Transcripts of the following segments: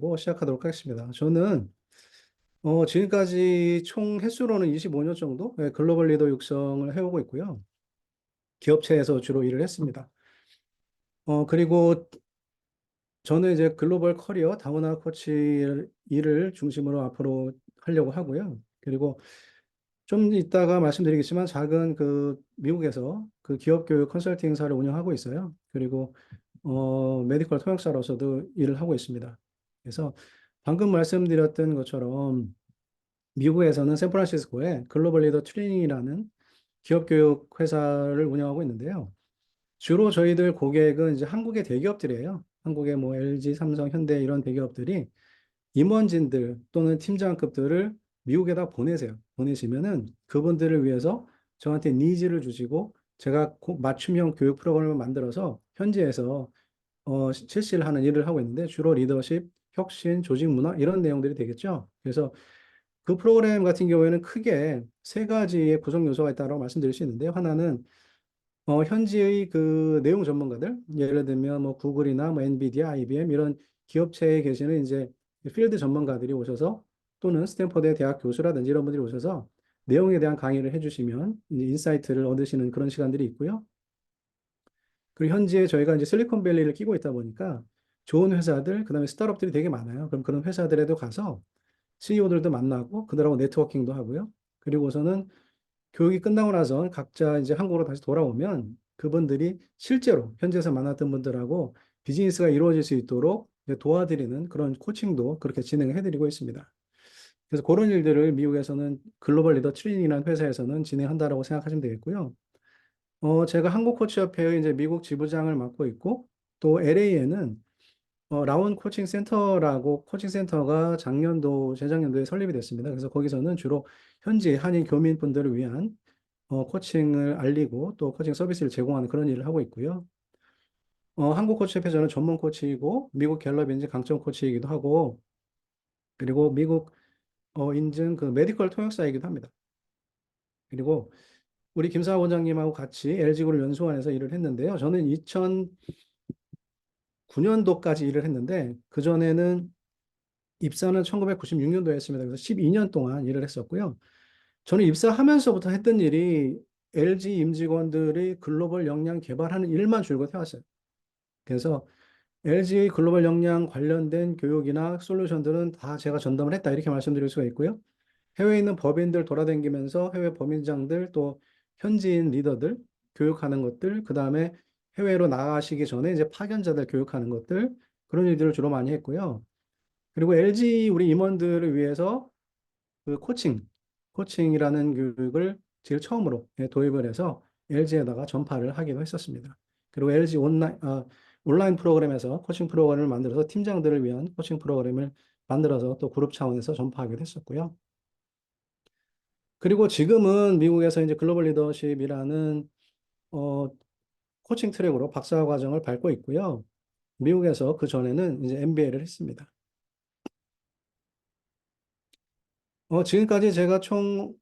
말씀드리고 시작하도록 하겠습니다. 저는 지금까지 총 횟수로는 25년 정도 글로벌 리더 육성을 해오고 있고요. 기업체에서 주로 일을 했습니다. 그리고 저는 이제 글로벌 커리어 다문화 코치 일을 중심으로 앞으로 하려고 하고요. 그리고 좀 이따가 말씀드리겠지만 작은 그 미국에서 그 기업 교육 컨설팅사를 운영하고 있어요. 그리고 메디컬 통역사로서도 일을 하고 있습니다. 그래서 방금 말씀드렸던 것처럼 미국에서는 샌프란시스코에 글로벌 리더 트레이닝이라는 기업 교육 회사를 운영하고 있는데요. 주로 저희들 고객은 이제 한국의 대기업들이에요. 한국의 뭐 LG, 삼성, 현대 이런 대기업들이 임원진들 또는 팀장급들을 미국에다 보내세요. 보내시면은 그분들을 위해서 저한테 니즈를 주시고 제가 맞춤형 교육 프로그램을 만들어서 현지에서 실시를 하는 일을 하고 있는데 주로 리더십, 혁신, 조직 문화 이런 내용들이 되겠죠. 그래서 그 프로그램 같은 경우에는 크게 세 가지의 구성 요소가 있다고 말씀드릴 수 있는데요. 하나는 현지의 그 내용 전문가들, 예를 들면 뭐 구글이나 뭐 엔비디아, IBM 이런 기업체에 계시는 이제 필드 전문가들이 오셔서 또는 스탠퍼드의 대학 교수라든지 이런 분들이 오셔서 내용에 대한 강의를 해주시면 이제 인사이트를 얻으시는 그런 시간들이 있고요. 그리고 현지에 저희가 이제 실리콘밸리를 끼고 있다 보니까 좋은 회사들, 그다음에 스타트업들이 되게 많아요. 그럼 그런 회사들에도 가서 CEO들도 만나고 그들하고 네트워킹도 하고요. 그리고서는 교육이 끝나고 나서 각자 이제 한국으로 다시 돌아오면 그분들이 실제로 현지에서 만났던 분들하고 비즈니스가 이루어질 수 있도록 이제 도와드리는 그런 코칭도 그렇게 진행을 해드리고 있습니다. 그래서 그런 일들을 미국에서는 글로벌 리더 트레이닝이라는 회사에서는 진행한다라고 생각하시면 되겠고요. 제가 한국코치협회의 이제 미국 지부장을 맡고 있고 또 LA에는 라온 코칭 센터라고 코칭 센터가 작년도 재작년도에 설립이 됐습니다. 그래서 거기서는 주로 현지 한인 교민분들을 위한 코칭을 알리고 또 코칭 서비스를 제공하는 그런 일을 하고 있고요. 한국 코치협회에서는 전문 코치이고 미국 갤럽 인증 강점 코치이기도 하고 그리고 미국 인증 그 메디컬 통역사이기도 합니다. 그리고 우리 김사하 원장님하고 같이 LG그룹 연수원에서 일을 했는데요. 저는 2009년도까지 일을 했는데 그전에는 입사는 1996년도에 했습니다. 그래서 12년 동안 일을 했었고요. 저는 입사하면서부터 했던 일이 LG 임직원들이 글로벌 역량 개발하는 일만 줄곧 해왔어요. 그래서 LG 글로벌 역량 관련된 교육이나 솔루션들은 다 제가 전담을 했다 이렇게 말씀드릴 수가 있고요. 해외에 있는 법인들 돌아다니면서 해외 법인장들 또 현지인 리더들 교육하는 것들, 그 다음에 해외로 나가시기 전에 이제 파견자들 교육하는 것들 그런 일들을 주로 많이 했고요. 그리고 LG 우리 임원들을 위해서 그 코칭이라는 교육을 제일 처음으로 도입을 해서 LG에다가 전파를 하기도 했었습니다. 그리고 LG 온라인 프로그램에서 코칭 프로그램을 만들어서 팀장들을 위한 코칭 프로그램을 만들어서 또 그룹 차원에서 전파하기도 했었고요. 그리고 지금은 미국에서 이제 글로벌 리더십이라는 어, 코칭 트랙으로 박사 과정을 밟고 있고요. 미국에서 그 전에는 이제 MBA를 했습니다. 지금까지 제가 총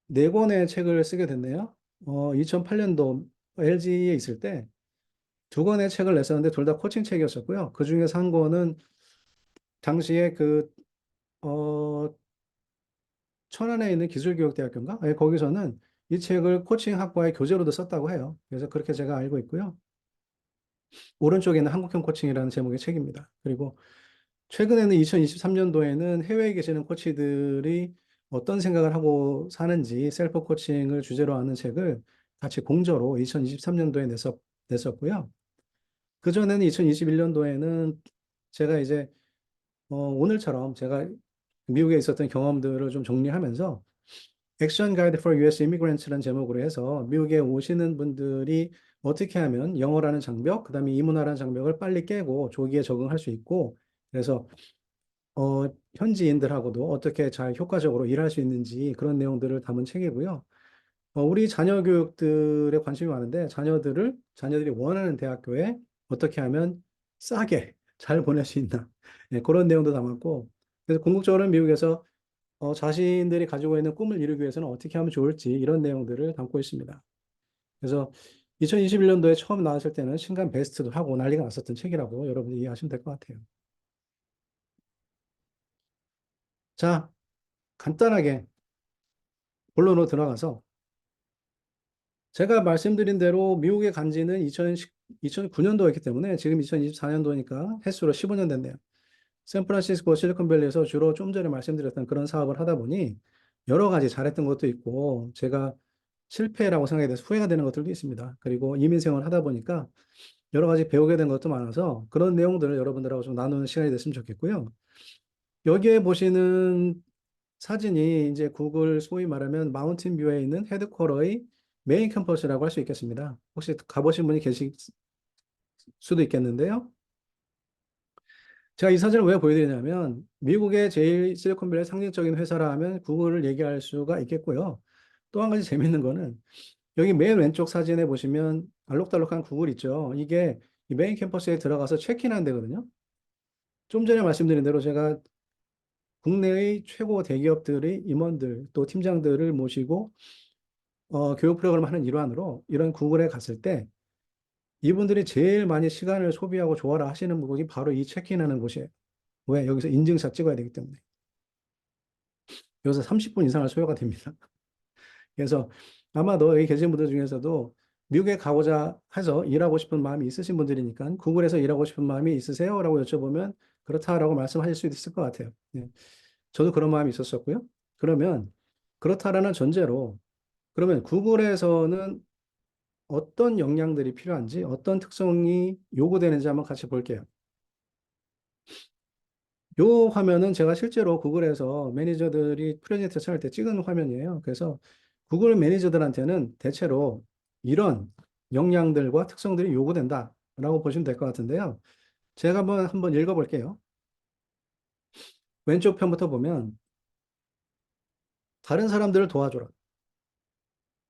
네권의 책을 쓰게 됐네요. 2008년도 LG에 있을 때 두 권의 책을 냈었는데 둘 다 코칭 책이었었고요. 그 중에서 한 권은 당시에 어, 천안에 있는 기술교육대학교인가? 거기서는 이 책을 코칭 학과의 교재로도 썼다고 해요. 그래서 그렇게 제가 알고 있고요. 오른쪽에 있는 한국형 코칭이라는 제목의 책입니다. 그리고 최근에는 2023년도에는 해외에 계시는 코치들이 어떤 생각을 하고 사는지 셀프 코칭을 주제로 하는 책을 같이 공저로 2023년도에 냈었고요. 그전에는 2021년도에는 제가 이제 오늘처럼 제가 미국에 있었던 경험들을 좀 정리하면서 액션 가이드 for US Immigrants라는 제목으로 해서 미국에 오시는 분들이 어떻게 하면 영어라는 장벽, 그다음에 이문화라는 장벽을 빨리 깨고 조기에 적응할 수 있고 그래서 어, 현지인들하고도 어떻게 잘 효과적으로 일할 수 있는지 그런 내용들을 담은 책이고요. 우리 자녀 교육들에 관심이 많은데 자녀들이 원하는 대학교에 어떻게 하면 싸게 잘 보낼 수 있나 그런 내용도 담았고 그래서 궁극적으로 미국에서 자신들이 가지고 있는 꿈을 이루기 위해서는 어떻게 하면 좋을지 이런 내용들을 담고 있습니다. 그래서 2021년도에 처음 나왔을 때는 신간 베스트도 하고 난리가 났었던 책이라고 여러분이 이해하시면 될 것 같아요. 자, 간단하게 본론으로 들어가서 제가 말씀드린 대로 미국에 간 지는 2009년도였기 때문에 지금 2024년도니까 햇수로 15년 됐네요. 샌프란시스코 실리콘밸리에서 주로 좀 전에 말씀드렸던 그런 사업을 하다 보니 여러 가지 잘했던 것도 있고 제가 실패라고 생각에 대해서 후회가 되는 것들도 있습니다. 그리고 이민 생활을 하다 보니까 여러 가지 배우게 된 것도 많아서 그런 내용들을 여러분들하고 좀 나누는 시간이 됐으면 좋겠고요. 여기에 보시는 사진이 이제 구글 소위 말하면 마운틴 뷰에 있는 헤드쿼터의 메인 캠퍼스라고 할 수 있겠습니다. 혹시 가보신 분이 계실 수도 있겠는데요. 제가 이 사진을 왜 보여드리냐면 미국의 제일 실리콘밸리 상징적인 회사라 하면 구글을 얘기할 수가 있겠고요. 또 한 가지 재밌는 거는 여기 맨 왼쪽 사진에 보시면 알록달록한 구글 있죠. 이게 이 메인 캠퍼스에 들어가서 체크인하는 데거든요. 좀 전에 말씀드린 대로 제가 국내의 최고 대기업들의 임원들 또 팀장들을 모시고 교육 프로그램 하는 일환으로 이런 구글에 갔을 때 이분들이 제일 많이 시간을 소비하고 좋아라 하시는 부분이 바로 이 체크인하는 곳이에요. 왜? 여기서 인증샷 찍어야 되기 때문에. 여기서 30분 이상을 소요가 됩니다. 그래서 아마 너 여기 계신 분들 중에서도 미국에 가고자 해서 일하고 싶은 마음이 있으신 분들이니까 구글에서 일하고 싶은 마음이 있으세요? 라고 여쭤보면 그렇다라고 말씀하실 수 있을 것 같아요. 예. 저도 그런 마음이 있었었고요. 그러면 그렇다라는 전제로 그러면 구글에서는 어떤 역량들이 필요한지 어떤 특성이 요구되는지 한번 같이 볼게요. 요 화면은 제가 실제로 구글에서 매니저들이 프레젠테이션 할 때 찍은 화면이에요. 그래서 구글 매니저들한테는 대체로 이런 역량들과 특성들이 요구된다라고 보시면 될 것 같은데요. 제가 한번 읽어볼게요. 왼쪽 편부터 보면 다른 사람들을 도와줘라.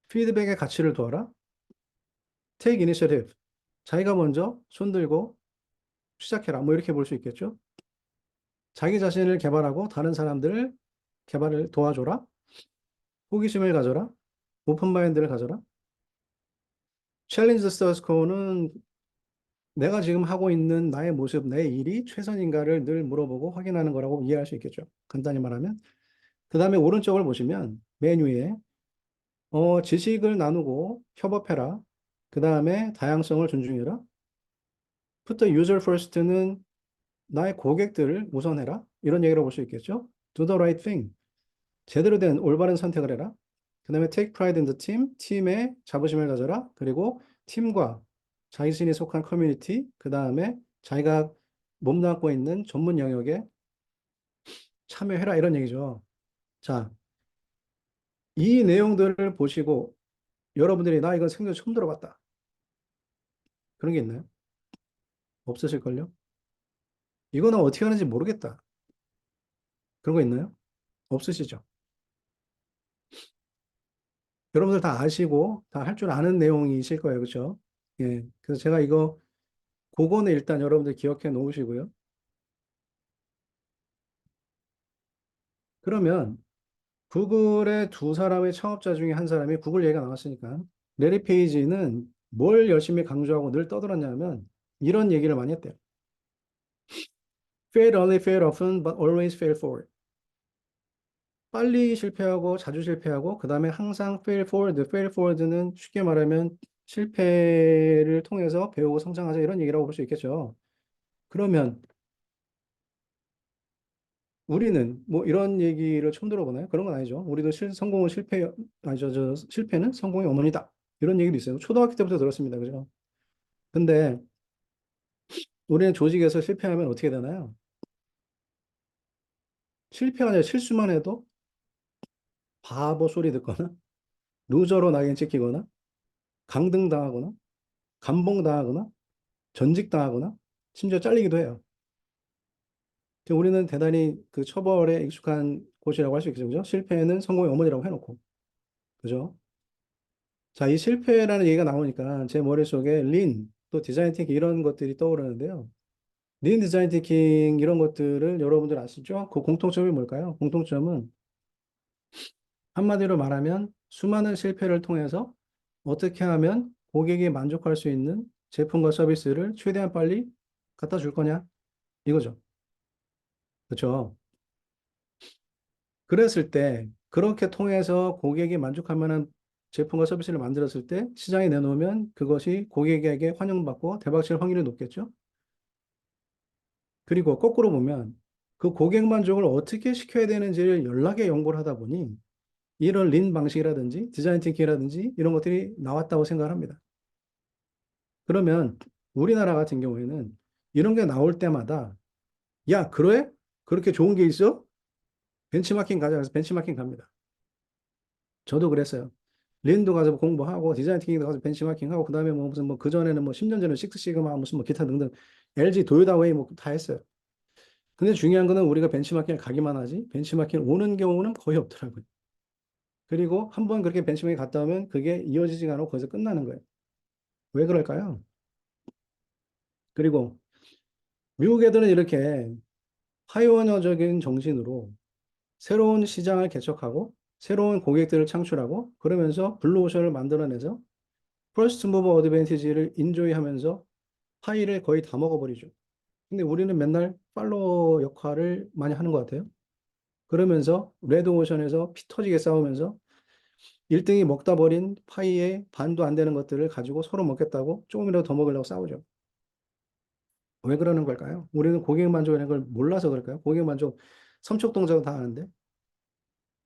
피드백의 가치를 도와라. Take initiative. 자기가 먼저 손 들고 시작해라. 뭐 이렇게 볼 수 있겠죠. 자기 자신을 개발하고 다른 사람들을 개발을 도와줘라. 호기심을 가져라. 오픈 마인드를 가져라. 챌린지 스타스 코어는 내가 지금 하고 있는 나의 모습, 내 일이 최선인가를 늘 물어보고 확인하는 거라고 이해할 수 있겠죠. 간단히 말하면. 그 다음에 오른쪽을 보시면 맨 위에 지식을 나누고 협업해라. 그 다음에 다양성을 존중해라. Put the user first는 나의 고객들을 우선해라. 이런 얘기를 볼 수 있겠죠. Do the right thing. 제대로 된 올바른 선택을 해라. 그 다음에 take pride in the team. 팀에 자부심을 가져라. 그리고 팀과 자신이 속한 커뮤니티. 그 다음에 자기가 몸담고 있는 전문 영역에 참여해라. 이런 얘기죠. 자, 이 내용들을 보시고 여러분들이 나 이건 생전 처음 들어봤다. 그런 게 있나요? 없으실걸요? 이거는 어떻게 하는지 모르겠다. 그런 거 있나요? 없으시죠? 여러분들 다 아시고 다 할 줄 아는 내용이실 거예요. 그렇죠? 예. 그래서 제가 이거 그거는 일단 여러분들 기억해 놓으시고요. 그러면 구글의 두 사람의 창업자 중에 한 사람이 구글 얘기가 나왔으니까 레리 페이지는 뭘 열심히 강조하고 늘 떠들었냐면 이런 얘기를 많이 했대요. Fail early, fail often, but always fail forward. 빨리 실패하고 자주 실패하고 그 다음에 항상 fail forward. fail forward는 쉽게 말하면 실패를 통해서 배우고 성장하자 이런 얘기라고 볼 수 있겠죠. 그러면 우리는 뭐 이런 얘기를 처음 들어보나요? 그런 건 아니죠. 우리도 성공은 실패, 아니죠. 실패는 성공의 어머니다. 이런 얘기도 있어요. 초등학교 때부터 들었습니다. 그죠? 근데 우리는 조직에서 실패하면 어떻게 되나요? 실패가 아니라 실수만 해도 바보 소리 듣거나, 루저로 낙인 찍히거나, 강등당하거나, 감봉당하거나, 전직당하거나, 심지어 잘리기도 해요. 우리는 대단히 그 처벌에 익숙한 곳이라고 할 수 있겠죠. 그죠? 실패는 성공의 어머니라고 해놓고. 그죠? 자, 이 실패라는 얘기가 나오니까 제 머릿속에 또 디자인 थि킹 이런 것들이 떠오르는데요. 디자인 थि킹 이런 것들을 여러분들 아시죠? 그 공통점이 뭘까요? 공통점은 한마디로 말하면 수많은 실패를 통해서 어떻게 하면 고객이 만족할 수 있는 제품과 서비스를 최대한 빨리 갖다 줄 거냐? 이거죠. 그렇죠? 그랬을 때 그렇게 통해서 고객이 만족할 만한 제품과 서비스를 만들었을 때 시장에 내놓으면 그것이 고객에게 환영받고 대박칠 확률이 높겠죠. 그리고 거꾸로 보면 그 고객 만족을 어떻게 시켜야 되는지를 연락에 연구를 하다 보니 이런 린 방식이라든지 디자인 थि킹이라든지 이런 것들이 나왔다고 생각을 합니다. 그러면 우리나라 같은 경우에는 이런 게 나올 때마다 야, 그래? 그렇게 좋은 게 있어? 벤치마킹 가자. 그래서 벤치마킹 갑니다. 저도 그랬어요. 린도 가서 공부하고 디자인 थि킹도 가서 벤치마킹하고 그다음에 뭐 무슨 뭐 그전에는 뭐 10년 전에 식스 시그마 무슨 뭐 기타 등등 LG 도요다 웨이 뭐 다 했어요. 근데 중요한 거는 우리가 벤치마킹을 가기만 하지 벤치마킹 오는 경우는 거의 없더라고요. 그리고 한번 그렇게 벤치마킹 갔다 오면 그게 이어지지가 않고 거기서 끝나는 거예요. 왜 그럴까요? 그리고 미국 애들은 이렇게 파이오니어적인 정신으로 새로운 시장을 개척하고 새로운 고객들을 창출하고 그러면서 블루오션을 만들어내서 퍼스트 무버 어드밴티지를 인조이하면서 파이를 거의 다 먹어버리죠. 근데 우리는 맨날 팔로워 역할을 많이 하는 것 같아요. 그러면서 레드오션에서 피 터지게 싸우면서 1등이 먹다 버린 파이의 반도 안 되는 것들을 가지고 서로 먹겠다고 조금이라도 더 먹으려고 싸우죠. 왜 그러는 걸까요? 우리는 고객 만족이라는 걸 몰라서 그럴까요? 고객 만족 삼척 동작은 다 아는데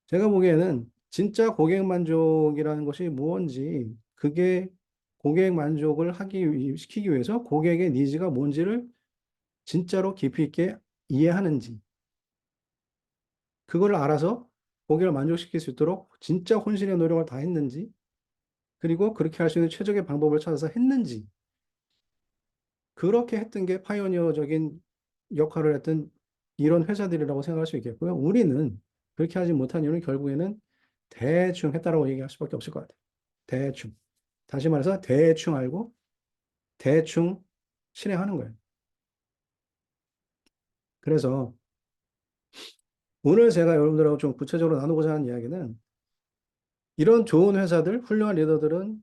제가 보기에는 진짜 고객 만족이라는 것이 무언지 그게 고객 만족을 시키기 위해서 고객의 니즈가 뭔지를 진짜로 깊이 있게 이해하는지 그걸 알아서 고객을 만족시킬 수 있도록 진짜 혼신의 노력을 다 했는지 그리고 그렇게 할 수 있는 최적의 방법을 찾아서 했는지 그렇게 했던 게 파이오니어적인 역할을 했던 이런 회사들이라고 생각할 수 있겠고요. 우리는 그렇게 하지 못한 이유는 결국에는 대충 했다라고 얘기할 수밖에 없을 것 같아요. 대충. 다시 말해서 대충 알고 대충 실행하는 거예요. 그래서 오늘 제가 여러분들하고 좀 구체적으로 나누고자 하는 이야기는 이런 좋은 회사들, 훌륭한 리더들은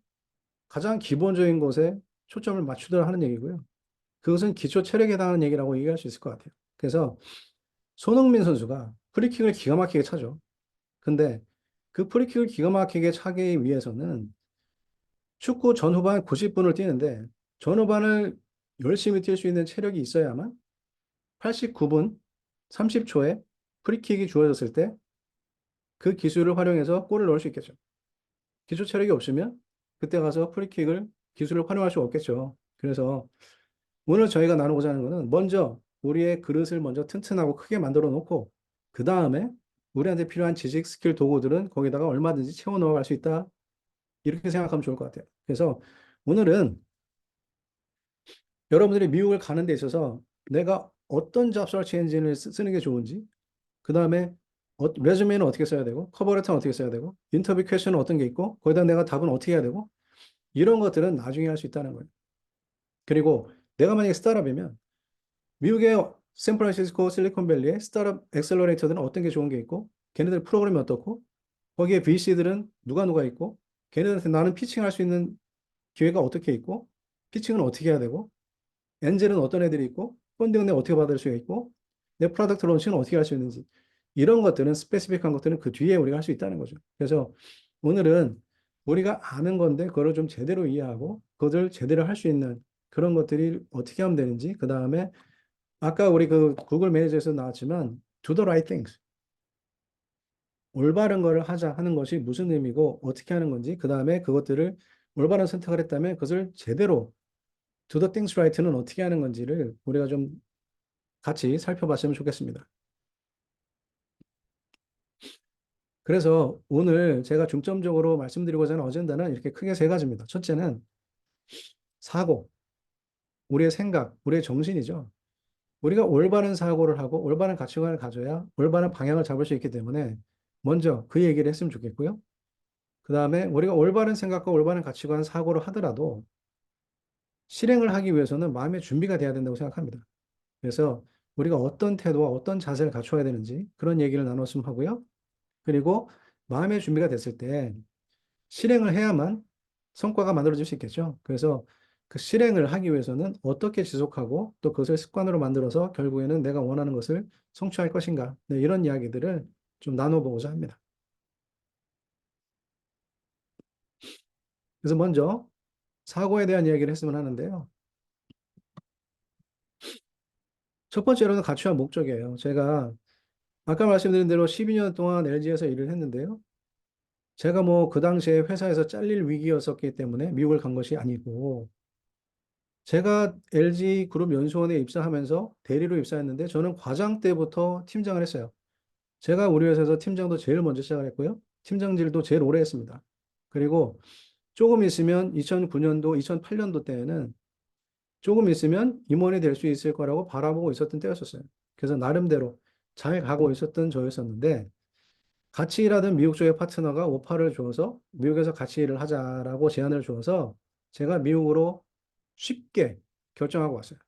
가장 기본적인 것에 초점을 맞추도록 하는 얘기고요. 그것은 기초 체력에 해당하는 얘기라고 얘기할 수 있을 것 같아요. 그래서 손흥민 선수가 프리킥을 기가 막히게 차죠. 근데 그 프리킥을 기가 막히게 차기 위해서는 축구 전후반 90분을 뛰는데 전후반을 열심히 뛸 수 있는 체력이 있어야만 89분 30초에 프리킥이 주어졌을 때 그 기술을 활용해서 골을 넣을 수 있겠죠. 기초 체력이 없으면 그때 가서 프리킥을 기술을 활용할 수 없겠죠. 그래서 오늘 저희가 나누고자 하는 거는 먼저 우리의 그릇을 먼저 튼튼하고 크게 만들어 놓고 그 다음에 우리한테 필요한 지식, 스킬, 도구들은 거기다가 얼마든지 채워 넣어갈 수 있다. 이렇게 생각하면 좋을 것 같아요. 그래서 오늘은 여러분들이 미국을 가는 데 있어서 내가 어떤 잡 서치 엔진을 쓰는 게 좋은지, 그 다음에 레주메는 어떻게 써야 되고, 커버레터는 어떻게 써야 되고, 인터뷰 퀘션은 어떤 게 있고, 거기다 내가 답은 어떻게 해야 되고, 이런 것들은 나중에 할 수 있다는 거예요. 그리고 내가 만약에 스타트업이면 미국의 샌프란시스코 실리콘밸리의 스타트업 엑셀러레이터들은 어떤 게 좋은 게 있고, 걔네들 프로그램이 어떻고, 거기에 VC들은 누가 있고, 걔네들한테 나는 피칭할 수 있는 기회가 어떻게 있고, 피칭은 어떻게 해야 되고, 엔젤은 어떤 애들이 있고, 펀딩은 내가 어떻게 받을 수 있고, 내 프로덕트 론칭은 어떻게 할 수 있는지, 이런 것들은 스페시픽한 것들은 그 뒤에 우리가 할 수 있다는 거죠. 그래서 오늘은 우리가 아는 건데, 그걸 좀 제대로 이해하고, 그것을 제대로 할 수 있는 그런 것들이 어떻게 하면 되는지, 그 다음에 아까 우리 그 구글 매니저에서 나왔지만 do the right things. 올바른 거를 하자 하는 것이 무슨 의미고 어떻게 하는 건지 그다음에 그것들을 올바른 선택을 했다면 그것을 제대로 do the things right는 어떻게 하는 건지를 우리가 좀 같이 살펴봤으면 좋겠습니다. 그래서 오늘 제가 중점적으로 말씀드리고자 하는 어젠다는 이렇게 크게 세 가지입니다. 첫째는 사고, 우리의 생각, 우리의 정신이죠. 우리가 올바른 사고를 하고 올바른 가치관을 가져야 올바른 방향을 잡을 수 있기 때문에 먼저 그 얘기를 했으면 좋겠고요. 그 다음에 우리가 올바른 생각과 올바른 가치관, 사고를 하더라도 실행을 하기 위해서는 마음의 준비가 돼야 된다고 생각합니다. 그래서 우리가 어떤 태도와 어떤 자세를 갖춰야 되는지 그런 얘기를 나눴으면 하고요. 그리고 마음의 준비가 됐을 때 실행을 해야만 성과가 만들어질 수 있겠죠. 그래서 그 실행을 하기 위해서는 어떻게 지속하고 또 그것을 습관으로 만들어서 결국에는 내가 원하는 것을 성취할 것인가. 네, 이런 이야기들을 좀 나눠보고자 합니다. 그래서 먼저 사고에 대한 이야기를 했으면 하는데요. 첫 번째로는 가치와 목적이에요. 제가 아까 말씀드린 대로 12년 동안 LG에서 일을 했는데요. 제가 뭐 그 당시에 회사에서 잘릴 위기였었기 때문에 미국을 간 것이 아니고, 제가 LG 그룹 연수원에 입사하면서 대리로 입사했는데 저는 과장 때부터 팀장을 했어요. 제가 우리 회사에서 팀장도 제일 먼저 시작을 했고요. 팀장질도 제일 오래 했습니다. 그리고 조금 있으면 2009년도, 2008년도 때에는 조금 있으면 임원이 될 수 있을 거라고 바라보고 있었던 때였었어요. 그래서 나름대로 잘 가고 있었던 저였었는데, 같이 일하던 미국 쪽의 파트너가 오파를 줘서 미국에서 같이 일을 하자라고 제안을 줘서 제가 미국으로 쉽게 결정하고 왔어요.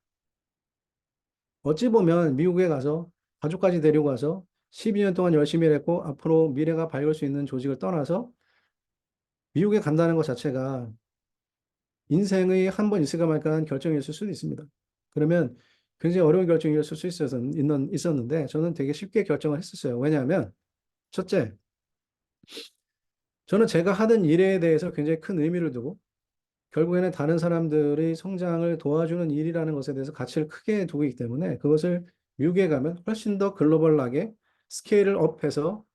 어찌 보면 미국에 가서 가족까지 데리고 가서 12년 동안 열심히 일했고 앞으로 미래가 밝을 수 있는 조직을 떠나서 미국에 간다는 것 자체가 인생의 한 번 있을까 말까 한 결정이었을 수도 있습니다. 그러면 굉장히 어려운 결정이었을 수 있었는데 저는 되게 쉽게 결정을 했었어요. 왜냐하면 첫째, 저는 제가 하던 일에 대해서 굉장히 큰 의미를 두고 결국에는 다른 사람들의 성장을 도와주는 일이라는 것에 대해서 가치를 크게 두고 있기 때문에 그것을 미국에 가면 훨씬 더 글로벌하게 스케일을 업해서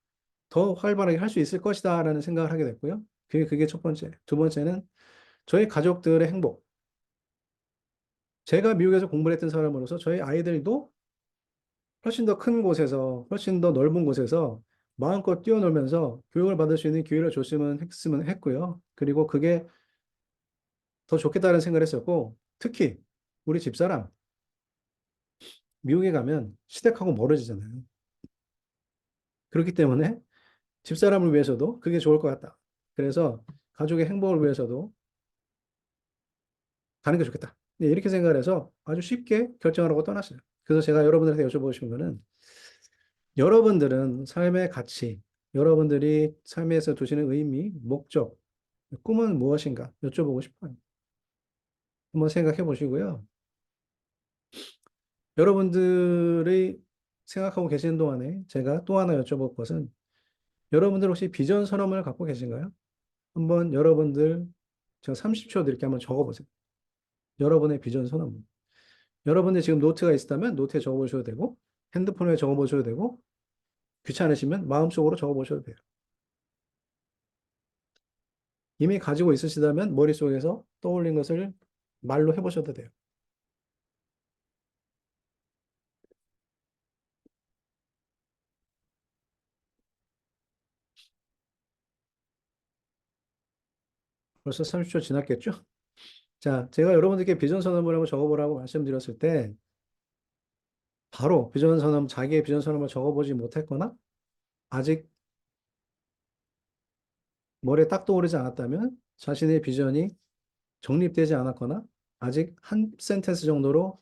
더 활발하게 할 수 있을 것이다라는 생각을 하게 됐고요. 그게 첫 번째. 두 번째는 저희 가족들의 행복. 제가 미국에서 공부를 했던 사람으로서 저희 아이들도 훨씬 더 큰 곳에서, 훨씬 더 넓은 곳에서 마음껏 뛰어놀면서 교육을 받을 수 있는 기회를 줬으면 했으면 했고요. 그리고 그게 더 좋겠다는 생각을 했었고, 특히 우리 집사람, 미국에 가면 시댁하고 멀어지잖아요. 그렇기 때문에 집사람을 위해서도 그게 좋을 것 같다. 그래서 가족의 행복을 위해서도 가는 게 좋겠다. 네, 이렇게 생각을 해서 아주 쉽게 결정을 하고 떠났어요. 그래서 제가 여러분들한테 여쭤보고 싶은 거는 여러분들은 삶의 가치, 여러분들이 삶에서 두시는 의미, 목적, 꿈은 무엇인가 여쭤보고 싶어요. 한번 생각해 보시고요. 여러분들이 생각하고 계시는 동안에 제가 또 하나 여쭤볼 것은 여러분들 혹시 비전 선언을 갖고 계신가요? 한번 여러분들 제가 30초 드릴게 한번 적어보세요. 여러분의 비전 선언. 여러분들 지금 노트가 있다면 노트에 적어보셔도 되고 핸드폰에 적어보셔도 되고 귀찮으시면 마음속으로 적어보셔도 돼요. 이미 가지고 있으시다면 머릿속에서 떠올린 것을 말로 해보셔도 돼요. 벌써 30초 지났겠죠? 자, 제가 여러분들께 비전 선언을 한번 적어보라고 말씀드렸을 때 바로 비전 선언, 자기의 비전 선언을 적어보지 못했거나 아직 머리에 딱 떠오르지 않았다면 자신의 비전이 정립되지 않았거나 아직 한 센텐스 정도로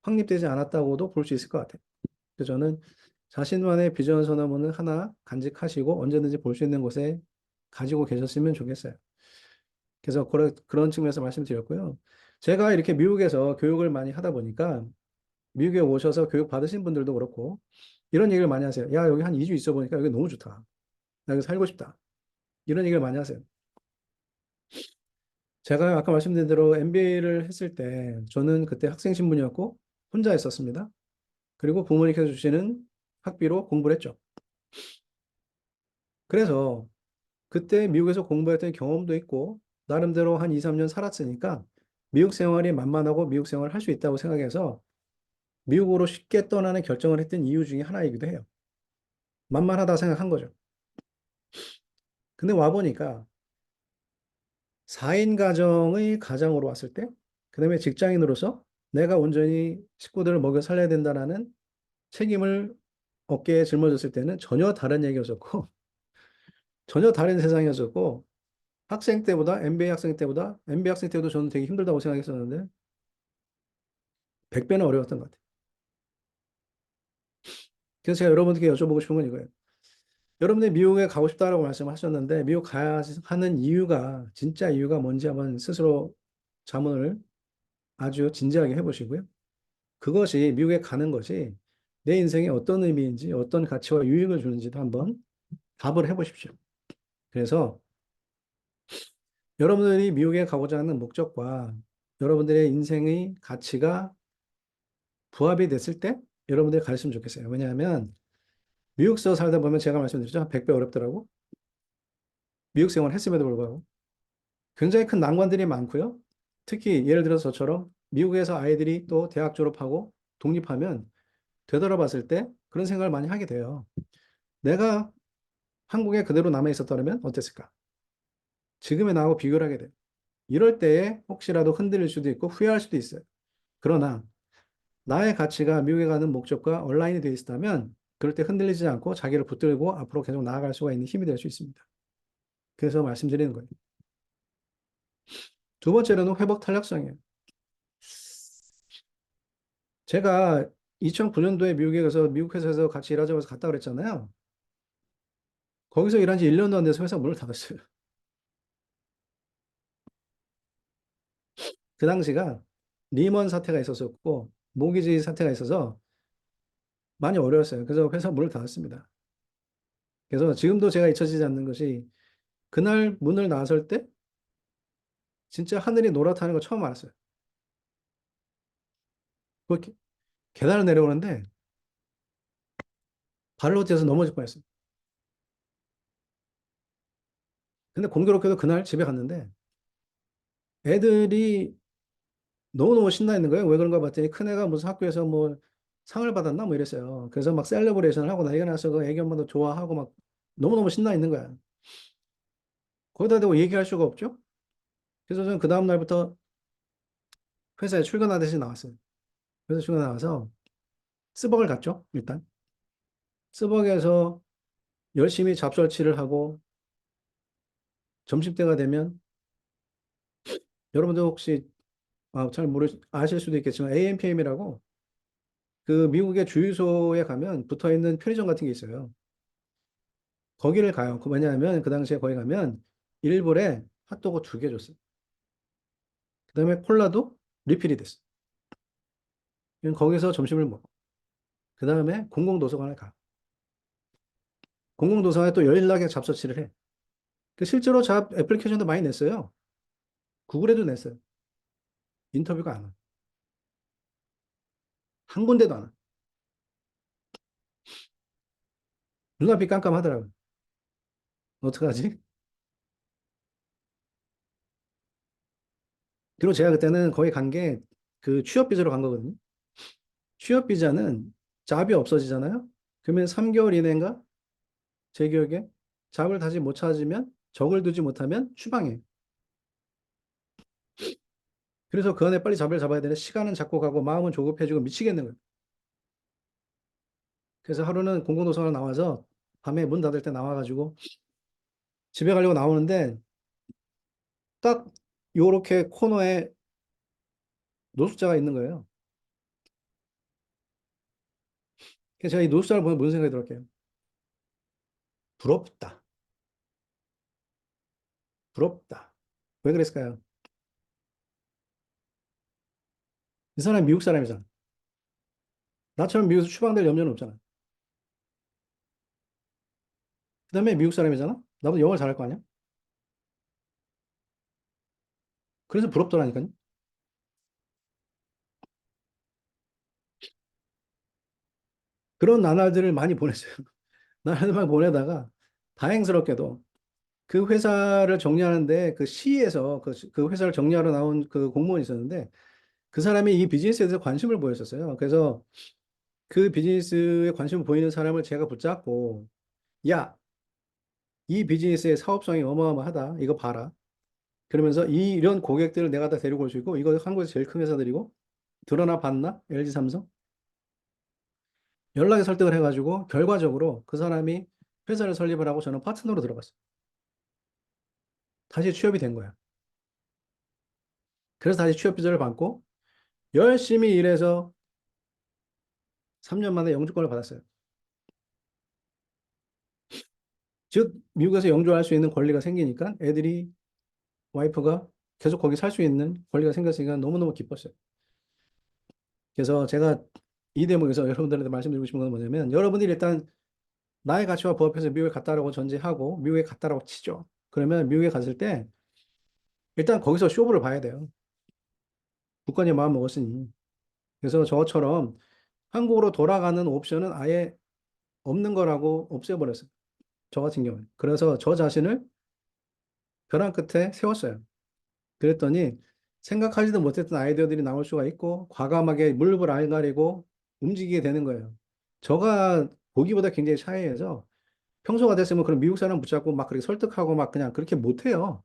확립되지 않았다고도 볼 수 있을 것 같아요. 그래서 저는 자신만의 비전 선언문을 하나 간직하시고 언제든지 볼 수 있는 곳에 가지고 계셨으면 좋겠어요. 그래서 그런 측면에서 말씀드렸고요. 제가 이렇게 미국에서 교육을 많이 하다 보니까 미국에 오셔서 교육 받으신 분들도 그렇고 이런 얘기를 많이 하세요. 야, 여기 한 2주 있어 보니까 여기 너무 좋다. 나 여기 살고 싶다. 이런 얘기를 많이 하세요. 제가 아까 말씀드린 대로 MBA를 했을 때 저는 그때 학생 신분이었고 혼자 있었습니다. 그리고 부모님께서 주시는 학비로 공부를 했죠. 그래서 그때 미국에서 공부했던 경험도 있고 나름대로 한 2, 3년 살았으니까 미국 생활이 만만하고 미국 생활을 할 수 있다고 생각해서 미국으로 쉽게 떠나는 결정을 했던 이유 중에 하나이기도 해요. 만만하다 생각한 거죠. 근데 와보니까 4인 가정의 가장으로 왔을 때, 그다음에 직장인으로서 내가 온전히 식구들을 먹여 살려야 된다라는 책임을 어깨에 짊어졌을 때는 전혀 다른 얘기였었고, 전혀 다른 세상이었었고, 학생 때보다, MBA 학생 때보다, MBA 학생 때도 저는 되게 힘들다고 생각했었는데, 100배는 어려웠던 것 같아요. 그래서 제가 여러분들께 여쭤보고 싶은 건 이거예요. 여러분들이 미국에 가고 싶다라고 말씀하셨는데, 미국 가야 하는 이유가, 진짜 이유가 뭔지 한번 스스로 자문을 아주 진지하게 해보시고요. 그것이 미국에 가는 것이 내 인생에 어떤 의미인지, 어떤 가치와 유익을 주는지도 한번 답을 해보십시오. 그래서 여러분들이 미국에 가고자 하는 목적과 여러분들의 인생의 가치가 부합이 됐을 때 여러분들이 가르치면 좋겠어요. 왜냐하면 미국서 살다 보면 제가 말씀드렸죠. 한 100배 어렵더라고. 미국 생활 했음에도 불구하고. 굉장히 큰 난관들이 많고요. 특히 예를 들어서 저처럼 미국에서 아이들이 또 대학 졸업하고 독립하면 되돌아봤을 때 그런 생각을 많이 하게 돼요. 내가 한국에 그대로 남아 있었더라면 어땠을까? 지금의 나하고 비교를 하게 돼요. 이럴 때에 혹시라도 흔들릴 수도 있고 후회할 수도 있어요. 그러나 나의 가치가 미국에 가는 목적과 얼라인이 되어 있다면 그럴 때 흔들리지 않고 자기를 붙들고 앞으로 계속 나아갈 수가 있는 힘이 될 수 있습니다. 그래서 말씀드리는 거예요. 두 번째로는 회복 탄력성이에요. 제가 2009년도에 미국에 가서 미국 회사에서 같이 일하자고 해서 갔다 그랬잖아요. 거기서 일한 지 1년도 안 돼서 회사 문을 닫았어요. 그 당시가 리먼 사태가 있었었고 모기지 사태가 있어서 많이 어려웠어요. 그래서 회사 문을 닫았습니다. 그래서 지금도 제가 잊혀지지 않는 것이 그날 문을 나설 때 진짜 하늘이 노랗다는 거 처음 알았어요. 그 계단을 내려오는데 발로 뛰어서 넘어질 뻔했어요. 근데 공교롭게도 그날 집에 갔는데 애들이 너무너무 신나 있는 거예요. 왜 그런가 봤더니 큰애가 무슨 학교에서 뭐 상을 받았나 뭐 이랬어요. 그래서 막 셀러브레이션을 하고 나이가 나서 그 애기 엄마도 좋아하고 막 너무너무 신나 있는 거야. 거기다 대고 얘기할 수가 없죠. 그래서 저는 그 다음 날부터 회사에 출근하듯이 나왔어요. 그래서 출근 나와서 스벅을 갔죠. 일단 스벅에서 열심히 잡설치를 하고 점심때가 되면 여러분들 혹시 잘 아실 수도 있겠지만 AMPM이라고 그 미국의 주유소에 가면 붙어 있는 편의점 같은 게 있어요. 거기를 가요. 왜냐하면 그 당시에 거기 가면 일불에 핫도그 2개 줬어요. 그다음에 콜라도 리필이 됐어요. 그럼 거기서 점심을 먹어. 그다음에 공공도서관에 가. 공공도서관에 또 열일하게 잡서치를 해. 그 실제로 잡 애플리케이션도 많이 냈어요. 구글에도 냈어요. 인터뷰가 안 와. 한 군데도 안 와. 눈앞이 깜깜하더라고요. 어떡하지? 그리고 제가 그때는 거기 간 게 그 취업 비자로 간 거거든요. 취업 비자는 잡이 없어지잖아요. 그러면 3개월 이내인가? 제 기억에 잡을 다시 못 찾으면 적을 두지 못하면 추방해. 그래서 그 안에 빨리 잡을 잡아야 되는데 시간은 자꾸 가고 마음은 조급해지고 미치겠는 거예요. 그래서 하루는 공공도서관 나와서 밤에 문 닫을 때 나와가지고 집에 가려고 나오는데 딱 요렇게 코너에 노숙자가 있는 거예요. 그래서 제가 이 노숙자를 보면 무슨 생각이 들었게요? 부럽다. 부럽다. 왜 그랬을까요? 이 사람이 미국 사람이잖아. 나처럼 미국에서 추방될 염려는 없잖아. 그다음에 미국 사람이잖아. 나도 영어를 잘할 거 아니야? 그래서 부럽더라니까요. 그런 나날들을 많이 보냈어요. 나날들만 보내다가 다행스럽게도 그 회사를 정리하는데 그 시에서 그 회사를 정리하러 나온 그 공무원이 있었는데 그 사람이 이 비즈니스에 대해서 관심을 보였었어요. 그래서 그 비즈니스에 관심을 보이는 사람을 제가 붙잡고 야, 이 비즈니스의 사업성이 어마어마하다. 이거 봐라. 그러면서 이런 고객들을 내가 다 데리고 올 수 있고 이거 한국에서 제일 큰 회사들이고 드러나 봤나? LG 삼성? 연락에 설득을 해가지고 결과적으로 그 사람이 회사를 설립을 하고 저는 파트너로 들어갔어요. 다시 취업이 된 거야. 그래서 다시 취업 비자를 받고 열심히 일해서 3년 만에 영주권을 받았어요. 즉 미국에서 영주할 수 있는 권리가 생기니까 애들이 와이프가 계속 거기 살 수 있는 권리가 생겼으니까 너무너무 기뻤어요. 그래서 제가 이 대목에서 여러분들한테 말씀드리고 싶은 건 뭐냐면 여러분들이 일단 나의 가치와 부합해서 미국에 갔다라고 전제하고 미국에 갔다라고 치죠. 그러면 미국에 갔을 때 일단 거기서 쇼부를 봐야 돼요. 국권이 마음 먹었으니. 그래서 저처럼 한국으로 돌아가는 옵션은 아예 없는 거라고 없애버렸어요. 저 같은 경우에. 그래서 저 자신을 벼랑 끝에 세웠어요. 그랬더니 생각하지도 못했던 아이디어들이 나올 수가 있고 과감하게 물불 알가리고 움직이게 되는 거예요. 저가 보기보다 굉장히 샤이해서 평소가 됐으면 그런 미국 사람 붙잡고 막 그렇게 설득하고 막 그냥 그렇게 못해요.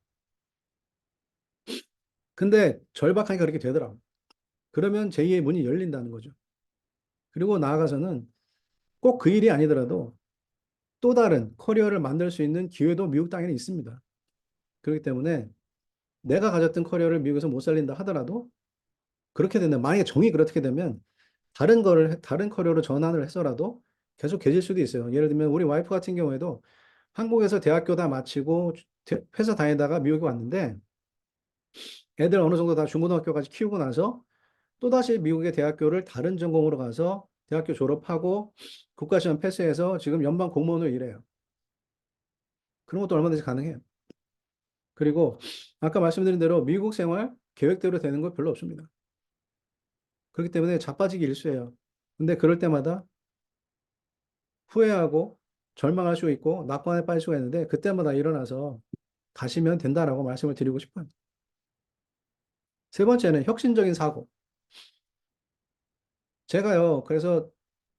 근데 절박하니까 그렇게 되더라고. 그러면 제2의 문이 열린다는 거죠. 그리고 나아가서는 꼭 그 일이 아니더라도 또 다른 커리어를 만들 수 있는 기회도 미국 땅에는 있습니다. 그렇기 때문에 내가 가졌던 커리어를 미국에서 못 살린다 하더라도 그렇게 된다면 만약에 정이 그렇게 되면 다른 커리어로 전환을 해서라도 계속 계실 수도 있어요. 예를 들면 우리 와이프 같은 경우에도 한국에서 대학교 다 마치고 회사 다니다가 미국에 왔는데 애들 어느 정도 다 중고등학교까지 키우고 나서 또다시 미국의 대학교를 다른 전공으로 가서 대학교 졸업하고 국가시험 패스해서 지금 연방 공무원으로 일해요. 그런 것도 얼마든지 가능해요. 그리고 아까 말씀드린 대로 미국 생활 계획대로 되는 거 별로 없습니다. 그렇기 때문에 자빠지기 일쑤예요. 근데 그럴 때마다 후회하고 절망할 수 있고 낙관에 빠질 수가 있는데 그때마다 일어나서 가시면 된다라고 말씀을 드리고 싶어요. 세 번째는 혁신적인 사고. 제가요, 그래서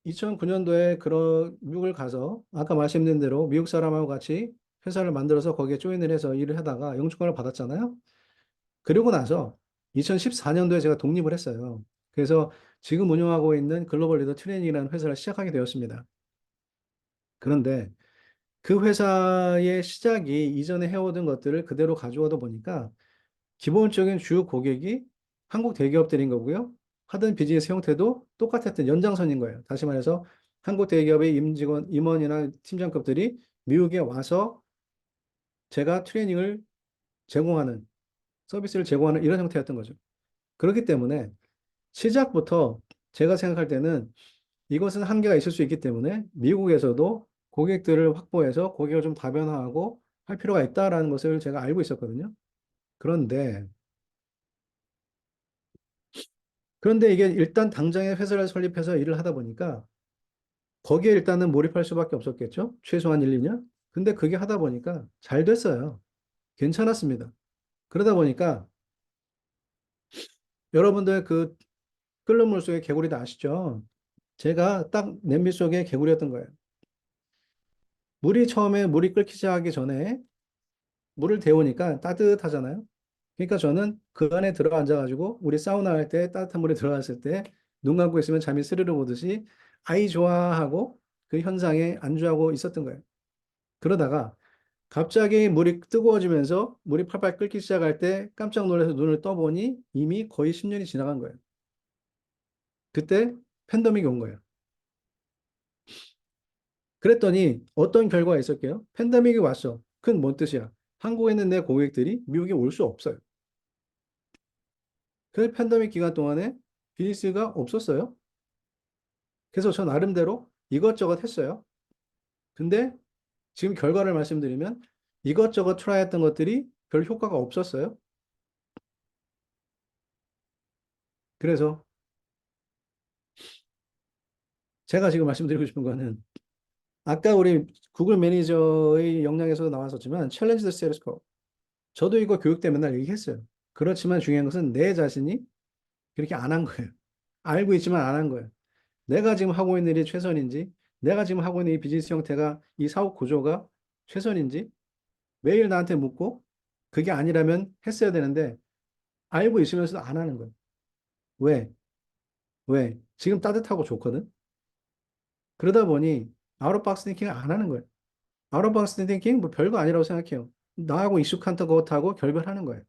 2009년도에 그런 미국을 가서 아까 말씀드린 대로 미국 사람하고 같이 회사를 만들어서 거기에 조인을 해서 일을 하다가 영주권을 받았잖아요. 그리고 나서 2014년도에 제가 독립을 했어요. 그래서 지금 운영하고 있는 글로벌 리더 트레이닝이라는 회사를 시작하게 되었습니다. 그런데 그 회사의 시작이 이전에 해오던 것들을 그대로 가져오다 보니까 기본적인 주요 고객이 한국 대기업들인 거고요. 하던 비즈니스 형태도 똑같았던 연장선인 거예요. 다시 말해서 한국 대기업의 임원이나 팀장급들이 미국에 와서 제가 트레이닝을 제공하는, 서비스를 제공하는 이런 형태였던 거죠. 그렇기 때문에 시작부터 제가 생각할 때는 이것은 한계가 있을 수 있기 때문에 미국에서도 고객들을 확보해서 고객을 좀 다변화하고 할 필요가 있다라는 것을 제가 알고 있었거든요. 그런데 그런데 이게 일단 당장에 회사를 설립해서 일을 하다 보니까 거기에 일단은 몰입할 수밖에 없었겠죠. 최소한 1, 2년. 근데 그게 하다 보니까 잘 됐어요. 괜찮았습니다. 그러다 보니까 여러분들 그 끓는 물 속에 개구리 다 아시죠? 제가 딱 냄비 속에 개구리였던 거예요. 물이 처음에 물이 끓기 시작하기 전에 물을 데우니까 따뜻하잖아요. 그러니까 저는 그 안에 들어 앉아가지고 우리 사우나 할 때 따뜻한 물에 들어갔을 때 눈 감고 있으면 잠이 스르르 오듯이 아이 좋아하고 그 현상에 안주하고 있었던 거예요. 그러다가 갑자기 물이 뜨거워지면서 물이 팔팔 끓기 시작할 때 깜짝 놀라서 눈을 떠보니 이미 거의 10년이 지나간 거예요. 그때 팬데믹이 온 거예요. 그랬더니 어떤 결과가 있었게요? 팬데믹이 왔어. 그건 뭔 뜻이야? 한국에 있는 내 고객들이 미국에 올 수 없어요. 그 팬데믹 기간 동안에 비즈니스가 없었어요. 그래서 저 나름대로 이것저것 했어요. 근데 지금 결과를 말씀드리면 이것저것 트라이 했던 것들이 별 효과가 없었어요. 그래서 제가 지금 말씀드리고 싶은 거는 아까 우리 구글 매니저의 역량에서 나왔었지만 챌린지 더 스테이터스 코. 저도 이거 교육 때 맨날 얘기했어요. 그렇지만 중요한 것은 내 자신이 그렇게 안 한 거예요. 알고 있지만 안 한 거예요. 내가 지금 하고 있는 일이 최선인지, 내가 지금 하고 있는 이 비즈니스 형태가, 이 사업 구조가 최선인지 매일 나한테 묻고 그게 아니라면 했어야 되는데 알고 있으면서도 안 하는 거예요. 왜? 왜? 지금 따뜻하고 좋거든? 그러다 보니 아웃 오브 박스 띵킹을 안 하는 거예요. 아웃 오브 박스 띵킹 뭐 별거 아니라고 생각해요. 나하고 익숙한 것하고 결별하는 거예요.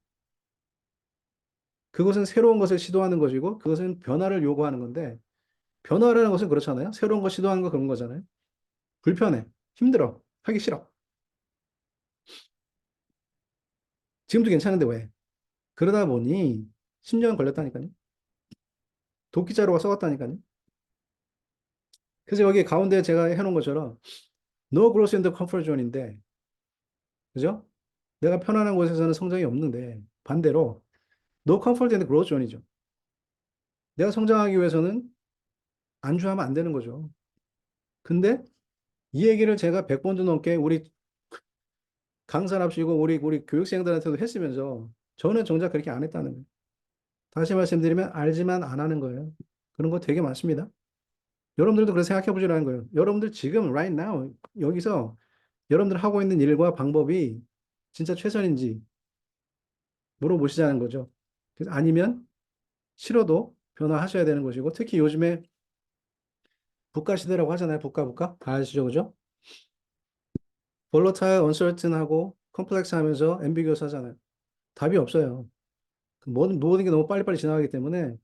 그것은 새로운 것을 시도하는 것이고 그것은 변화를 요구하는 건데 변화라는 것은 그렇잖아요. 새로운 거 시도하는 거 그런 거잖아요. 불편해. 힘들어. 하기 싫어. 지금도 괜찮은데 왜? 그러다 보니 10년 걸렸다니까요. 도끼자루가 썩었다니까요. 그래서 여기 가운데 제가 해놓은 것처럼 no growth in the comfort zone인데, 그죠? 내가 편안한 곳에서는 성장이 없는데 반대로 no comfort in the growth zone이죠. 내가 성장하기 위해서는 안주하면 안 되는 거죠. 근데 이 얘기를 제가 100번도 넘게 우리 강사랍시고 우리 교육생들한테도 했으면서 저는 정작 그렇게 안 했다는 거예요. 다시 말씀드리면 알지만 안 하는 거예요. 그런 거 되게 많습니다. 여러분들도 그렇게 생각해 보시라는 거예요. 여러분들 지금 right now 여기서 여러분들 하고 있는 일과 방법이 진짜 최선인지 물어보시자는 거죠. 그래서 아니면 싫어도 변화하셔야 되는 것이고 특히 요즘에 국가 시대라고 하잖아요. 국가 다 아시죠, 그죠? volatile, uncertain하고 컴플렉스 하면서 ambiguous 하잖아요. 답이 없어요. 모든 게 너무 빨리빨리 지나가기 때문에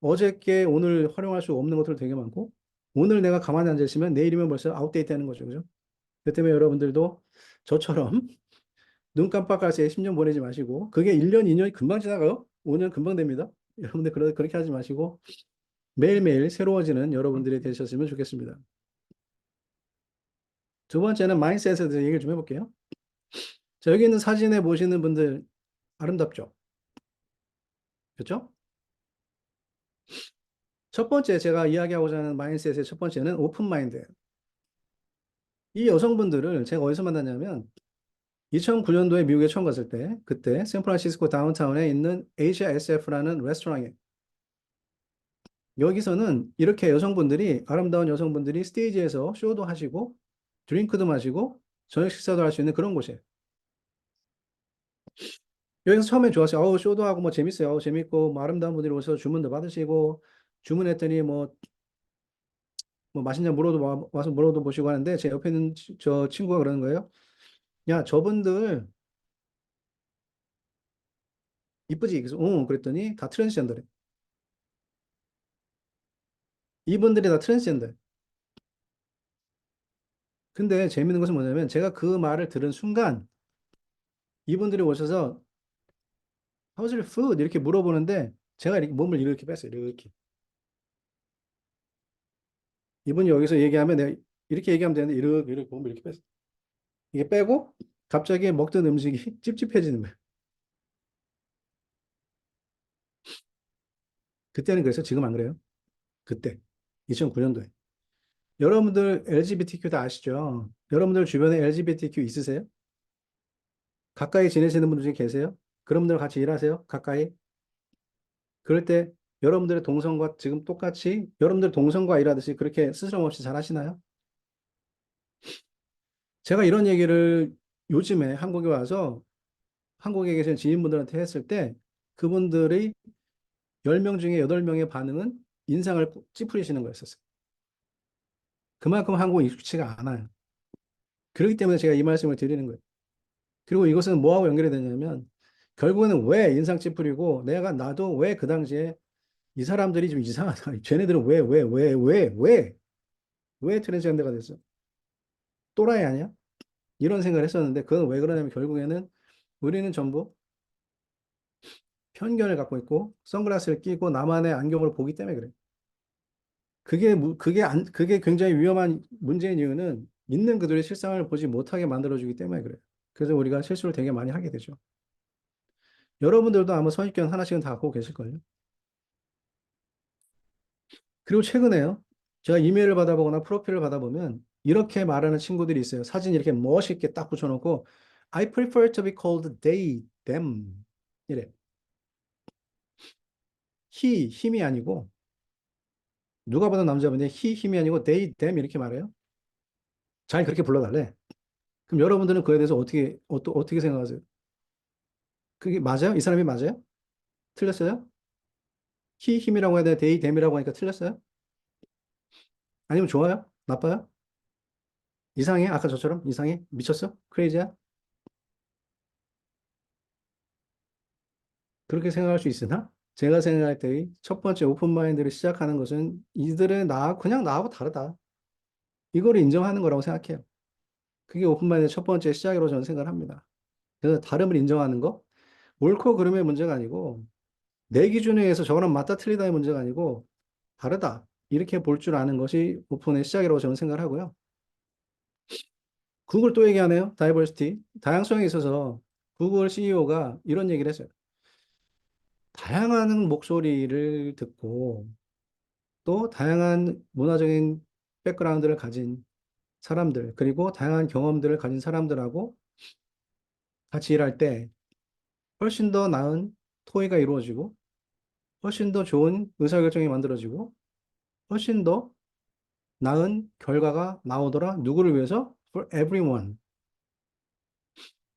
어저께 오늘 활용할 수 없는 것들 되게 많고 오늘 내가 가만히 앉아 있으면 내일이면 벌써 아웃데이트 되는 거죠. 그죠? 그 때문에 여러분들도 저처럼 눈 깜빡할 새에 10년 보내지 마시고 그게 1년, 2년이 금방 지나가요. 5년 금방 됩니다. 여러분들 그렇게 하지 마시고 매일매일 새로워지는 여러분들이 되셨으면 좋겠습니다. 두 번째는 마인드셋에 대해서 얘기를 좀 해볼게요. 자, 여기 있는 사진에 보시는 분들 아름답죠? 그렇죠? 첫 번째 제가 이야기하고자 하는 마인드셋의 첫 번째는 오픈 마인드예요. 이 여성분들을 제가 어디서 만났냐면 2009년도에 미국에 처음 갔을 때 그때 샌프란시스코 다운타운에 있는 아시아 SF라는 레스토랑에 여기서는 이렇게 여성분들이 아름다운 여성분들이 스테이지에서 쇼도 하시고 드링크도 마시고 저녁 식사도 할 수 있는 그런 곳이에요. 여기서 처음에 좋았어요. 쇼도 하고 뭐 재밌어요. 재밌고 뭐 아름다운 분들이 오셔서 주문도 받으시고 주문했더니 뭐 맛있냐 와서 물어도 보시고 하는데 제 옆에 있는 저 친구가 그러는 거예요. 야, 저분들 이쁘지? 그래서 그랬더니 다 트랜스젠더래. 이분들이 다 트랜스젠더예요. 근데 재밌는 것은 뭐냐면 제가 그 말을 들은 순간 이분들이 오셔서 How's your food? 이렇게 물어보는데 제가 이렇게 몸을 이렇게 뺐어요. 이렇게. 이분이 여기서 얘기하면 내가 이렇게 얘기하면 되는데 이렇게 몸을 이렇게 뺐어요. 이게 빼고 갑자기 먹던 음식이 찝찝해지는 거예요. 그때는 그래서 지금 안 그래요. 그때 2009년도에. 여러분들 LGBTQ 다 아시죠? 여러분들 주변에 LGBTQ 있으세요? 가까이 지내시는 분들 중에 계세요? 그런 분들 같이 일하세요? 가까이? 그럴 때 여러분들의 동성과 지금 똑같이 여러분들 동성과 일하듯이 그렇게 스스럼 없이 잘 하시나요? 제가 이런 얘기를 요즘에 한국에 와서 한국에 계신 지인분들한테 했을 때 그분들의 10명 중에 8명의 반응은 인상을 찌푸리시는 거였었어요. 그만큼 한국은 익숙치가 않아요. 그렇기 때문에 제가 이 말씀을 드리는 거예요. 그리고 이것은 뭐하고 연결이 되냐면 결국에는 왜 인상 찌푸리고 나도 왜 그 당시에 이 사람들이 좀 이상하다. 쟤네들은 왜 트랜스젠더가 됐어? 또라이 아니야? 이런 생각을 했었는데 그건 왜 그러냐면 결국에는 우리는 전부 편견을 갖고 있고 선글라스를 끼고 나만의 안경을 보기 때문에 그래. 그게 굉장히 위험한 문제인 이유는 있는 그들의 실상을 보지 못하게 만들어주기 때문에 그래요. 그래서 우리가 실수를 되게 많이 하게 되죠. 여러분들도 아마 선입견 하나씩은 다 갖고 계실 거예요. 그리고 최근에요. 제가 이메일을 받아보거나 프로필을 받아보면 이렇게 말하는 친구들이 있어요. 사진 이렇게 멋있게 딱 붙여놓고 I prefer to be called they, them 이래. 힘이 아니고 누가 봐도 남자분이 힘이 아니고 they, them 이렇게 말해요. 잘 그렇게 불러달래. 그럼 여러분들은 그에 대해서 어떻게 생각하세요? 그게 맞아요? 이 사람이 맞아요? 틀렸어요? 힘이라고 해야 돼? they, them이라고 하니까 틀렸어요? 아니면 좋아요? 나빠요? 이상해? 아까 저처럼? 이상해? 미쳤어? 크레이지야? 그렇게 생각할 수 있으나 제가 생각할 때 첫 번째 오픈 마인드를 시작하는 것은 이들은 그냥 나하고 다르다. 이거를 인정하는 거라고 생각해요. 그게 오픈 마인드의 첫 번째 시작으로 저는 생각을 합니다. 그래서 다름을 인정하는 거, 옳고 그름의 문제가 아니고 내 기준에 의해서 저거랑 맞다 틀리다의 문제가 아니고 다르다. 이렇게 볼 줄 아는 것이 오픈의 시작이라고 저는 생각을 하고요. 구글 또 얘기하네요. 다이버시티. 다양성에 있어서 구글 CEO가 이런 얘기를 했어요. 다양한 목소리를 듣고 또 다양한 문화적인 백그라운드를 가진 사람들, 그리고 다양한 경험들을 가진 사람들하고 같이 일할 때 훨씬 더 나은 토의가 이루어지고 훨씬 더 좋은 의사결정이 만들어지고 훨씬 더 나은 결과가 나오더라. 누구를 위해서? For everyone.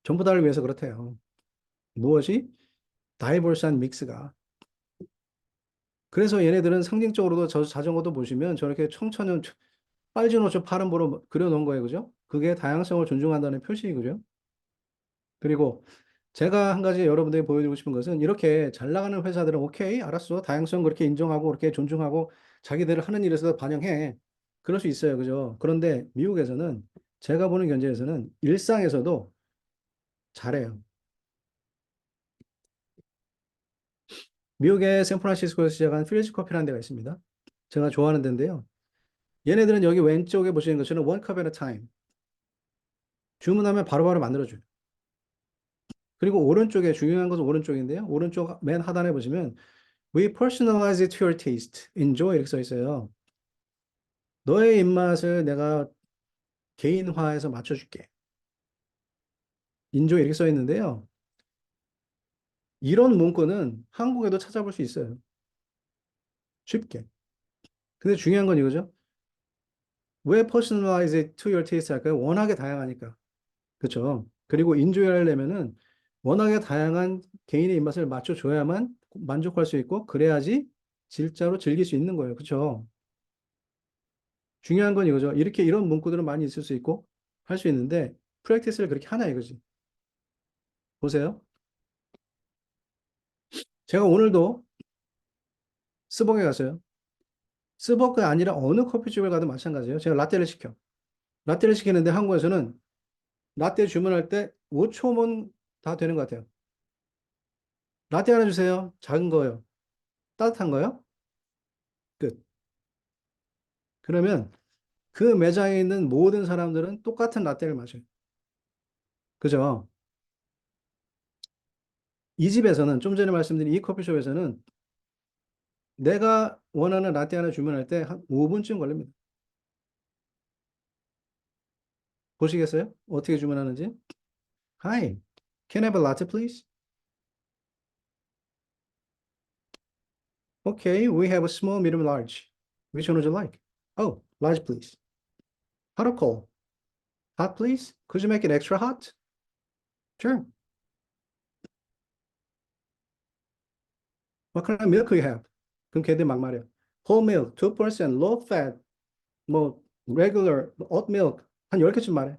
전부 다를 위해서 그렇대요. 무엇이? 다이버스한 믹스가. 그래서 얘네들은 상징적으로도 저 자전거도 보시면 저렇게 청천은 빨진 옷을 파란 보로 그려놓은 거예요. 그죠? 그게 다양성을 존중한다는 표시이고요. 그리고 제가 한 가지 여러분들이 보여드리고 싶은 것은 이렇게 잘 나가는 회사들은 오케이, 알았어. 다양성 그렇게 인정하고 그렇게 존중하고 자기들 하는 일에서 반영해. 그럴 수 있어요. 그죠? 그런데 미국에서는 제가 보는 견제에서는 일상에서도 잘해요. 미국의 샌프란시스코에서 시작한 필리지 커피라는 데가 있습니다. 제가 좋아하는 데인데요. 얘네들은 여기 왼쪽에 보시는 것처럼 one cup at a time. 주문하면 바로바로 만들어줘요. 그리고 오른쪽에 중요한 것은 오른쪽인데요. 오른쪽 맨 하단에 보시면 We personalize it to your taste. Enjoy 이렇게 써 있어요. 너의 입맛을 내가 개인화해서 맞춰줄게. Enjoy 이렇게 써 있는데요. 이런 문구는 한국에도 찾아볼 수 있어요. 쉽게. 근데 중요한 건 이거죠. 왜 personalize it to your taste 할까요? 워낙에 다양하니까. 그렇죠? 그리고 enjoy 하려면은 워낙에 다양한 개인의 입맛을 맞춰줘야만 만족할 수 있고 그래야지 진짜로 즐길 수 있는 거예요. 그렇죠? 중요한 건 이거죠. 이렇게 이런 문구들은 많이 있을 수 있고 할 수 있는데 프랙티스를 그렇게 하나 이거지. 보세요. 제가 오늘도 스벅에 갔어요. 스벅이 아니라 어느 커피숍을 가도 마찬가지예요. 제가 라떼를 시켜. 라떼를 시키는데 한국에서는 라떼 주문할 때 5초면 다 되는 것 같아요. 라떼 하나 주세요. 작은 거요. 따뜻한 거요? 끝. 그러면 그 매장에 있는 모든 사람들은 똑같은 라떼를 마셔요. 그죠? 이 집에서는 좀 전에 말씀드린 이 커피숍에서는 내가 원하는 라떼 하나 주문할 때 한 5분쯤 걸립니다. 보시겠어요? 어떻게 주문하는지? Hi, can I have a latte, please? Okay, we have a small, medium, large. Which one would you like? Oh, large, please. Hot or cold? Hot, please. Could you make it extra hot? Sure. What kind of milk do you have? 그럼 걔들 막 말해요. Whole milk, 2%, low fat, 뭐 regular, oat milk 한 10개쯤 말해.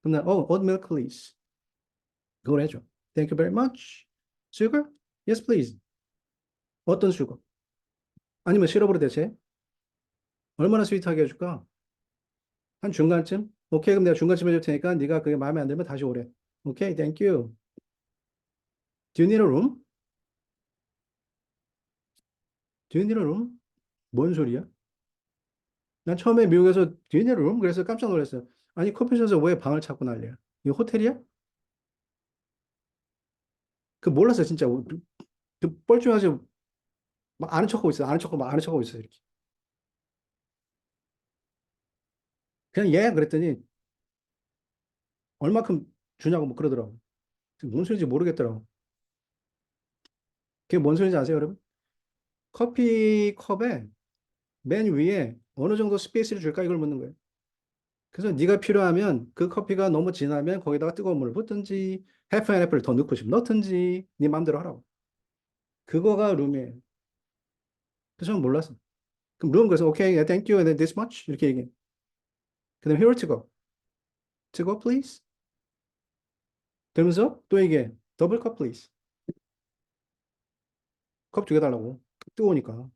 그럼 난, oh, oat milk, please. 그걸 해줘. Thank you very much. Sugar? Yes, please. 어떤 수거? 아니면 시럽으로 대체? 얼마나 스윗하게 해줄까? 한 중간쯤? 오케이, 그럼 내가 중간쯤 해줄 테니까 네가 그게 마음에 안 들면 다시 오래. 오케이, thank you. Do you need a room? Do you need a room? 뭔 소리야? 난 처음에 미국에서 Do you need a room? 그래서 깜짝 놀랐어요. 아니, 커피숍에서 왜 방을 찾고 난리야? 이거 호텔이야? 그 몰랐어요, 진짜. 그 뻘쭘하지 막 아는 척하고 있어. 아는 척하고 막 아는 척하고 있어, 이렇게. 그냥 얘 그랬더니 얼마큼 주냐고 뭐 그러더라고. 뭔 소리인지 모르겠더라고. 그게 뭔 소리인지 아세요, 여러분? 커피 컵에 맨 위에 어느 정도 스페이스를 줄까 이걸 묻는 거예요. 그래서 네가 필요하면 그 커피가 너무 진하면 거기다가 뜨거운 물을 붓든지 해프 앤 애플을 더 넣고 싶으면 넣든지 네 마음대로 하라고. 그거가 룸이에요. 그래서 저는 몰랐어. 그럼 룸 그래서 오케이, okay, thank you, and then this much 이렇게 얘기해. 그다음에 here to go, to go please. 그러면서 또 얘기해. 더블 컵 please. 컵 두 개 달라고. 뜨거우니까.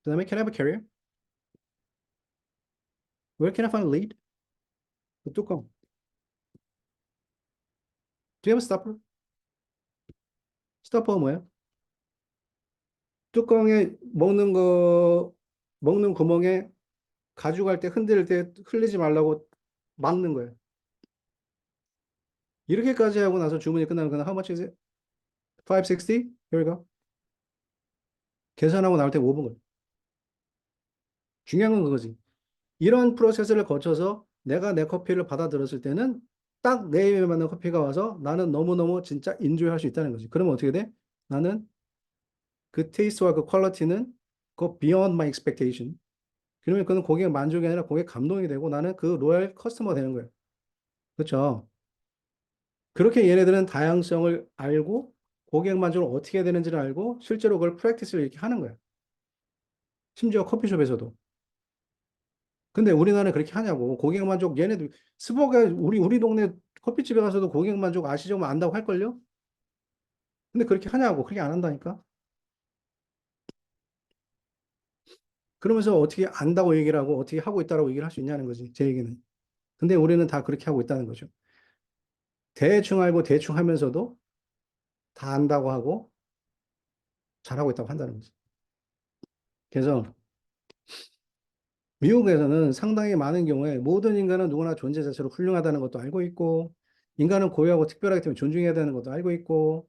그다음에 can I have a carrier? Where can I find a lead? 그 뚜껑. Do you have a stopper? 스토퍼가 뭐예요? 뚜껑에 먹는 구멍에 가져갈 때 흔들 때 흘리지 말라고 막는 거예요. 이렇게까지 하고 나서 주문이 끝나면 그냥 how much is it? 560? Here we go. 계산하고 나올 때 5분 걸려. 중요한 건 그거지. 이런 프로세스를 거쳐서 내가 내 커피를 받아들였을 때는 딱 내 입에 맞는 커피가 와서 나는 너무너무 진짜 인조할 수 있다는 거지. 그러면 어떻게 돼? 나는 그 테이스트와 그 퀄리티는 그 beyond my expectation. 그러면 그는 고객 만족이 아니라 고객 감동이 되고 나는 그 로얄 커스터머가 되는 거예요. 그렇죠? 그렇게 얘네들은 다양성을 알고 고객 만족을 어떻게 해야 되는지를 알고 실제로 그걸 프랙티스를 이렇게 하는 거예요. 심지어 커피숍에서도. 근데 우리나라는 그렇게 하냐고. 고객 만족 얘네들 스버가 우리 동네 커피집에 가서도 고객 만족 아시죠? 안다고 할걸요? 근데 그렇게 하냐고. 그렇게 안 한다니까. 그러면서 어떻게 안다고 얘기를 하고 어떻게 하고 있다라고 얘기를 할 수 있냐는 거지. 제 얘기는. 근데 우리는 다 그렇게 하고 있다는 거죠. 대충 알고 대충 하면서도 다 안다고 하고 잘하고 있다고 한다는 거지. 그래서 미국에서는 상당히 많은 경우에 모든 인간은 누구나 존재 자체로 훌륭하다는 것도 알고 있고, 인간은 고유하고 특별하기 때문에 존중해야 되는 것도 알고 있고,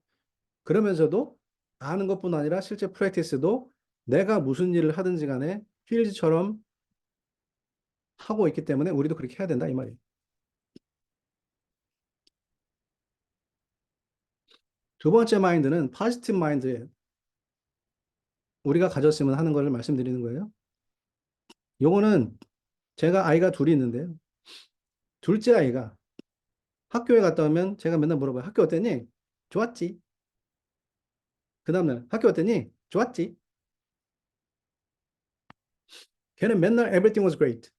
그러면서도 아는 것뿐 아니라 실제 프랙티스도 내가 무슨 일을 하든지 간에 필즈처럼 하고 있기 때문에 우리도 그렇게 해야 된다, 이 말이에요. 두 번째 마인드는 파지티브 마인드예요. 우리가 가졌으면 하는 것을 말씀드리는 거예요. 요거는 제가 아이가 둘이 있는데요. 둘째 아이가 학교에 갔다 오면 제가 맨날 물어봐요. 학교 어땠니? 좋았지. 그 다음날 학교 어땠니? 좋았지. 걔는 맨날 everything was great.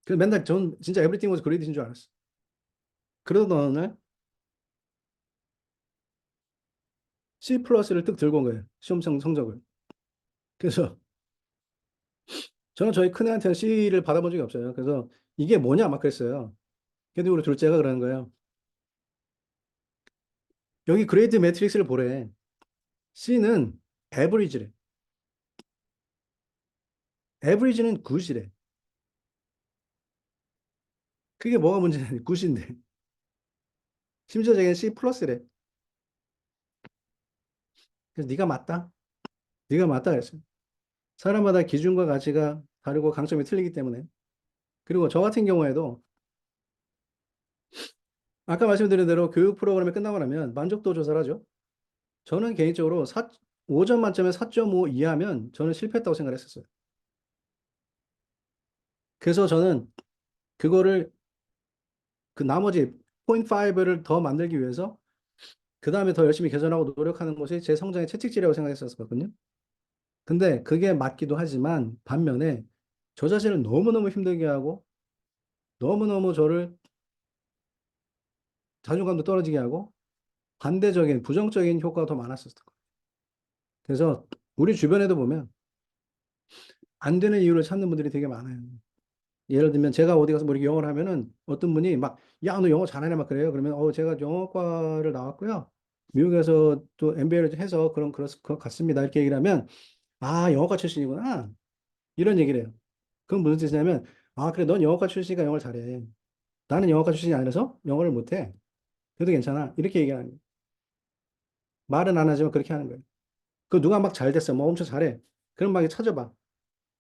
그래서 맨날 전 진짜 everything was great인 줄 알았어. 그러던 어느 날 C 플러스를 뜩 들고 온 거예요. 시험 성적을. 그래서 저는 저희 큰애한테는 C를 받아본 적이 없어요. 그래서 이게 뭐냐 막 그랬어요. 근데 우리 둘째가 그러는 거예요. 여기 그레이드 매트릭스를 보래. C는 average래. average는 굿이래. 그게 뭐가 문제냐? 굿인데. 심지어 저기는 C 플러스래. 그래서 네가 맞다. 네가 맞다 그랬어요. 사람마다 기준과 가치가 다르고 강점이 틀리기 때문에. 그리고 저 같은 경우에도 아까 말씀드린 대로 교육 프로그램이 끝나고 나면 만족도 조사를 하죠. 저는 개인적으로 5점 만점에 4.5 이하면 저는 실패했다고 생각을 했었어요. 그래서 저는 그거를 그 나머지 0.5를 더 만들기 위해서 그 다음에 더 열심히 개선하고 노력하는 것이 제 성장의 채찍질이라고 생각했었거든요. 근데 그게 맞기도 하지만 반면에 저 자신을 너무너무 힘들게 하고 너무너무 저를 자존감도 떨어지게 하고 반대적인 부정적인 효과가 더 많았었어요. 그래서 우리 주변에도 보면 안 되는 이유를 찾는 분들이 되게 많아요. 예를 들면 제가 어디 가서 뭐 이렇게 영어를 하면은 어떤 분이 막, 야, 너 영어 잘하네 막 그래요. 그러면 제가 영어과를 나왔고요. 미국에서 또 MBA를 해서 그런 같습니다. 이렇게 얘기를 하면 아, 영어과 출신이구나. 이런 얘기를 해요. 그건 무슨 뜻이냐면 아, 그래, 넌 영어과 출신이니까 영어를 잘해. 나는 영어과 출신이 아니라서 영어를 못해. 그래도 괜찮아. 이렇게 얘기하는 거예요. 말은 안 하지만 그렇게 하는 거예요. 그 누가 막 잘 됐어. 뭐 엄청 잘해. 그럼 막 찾아봐.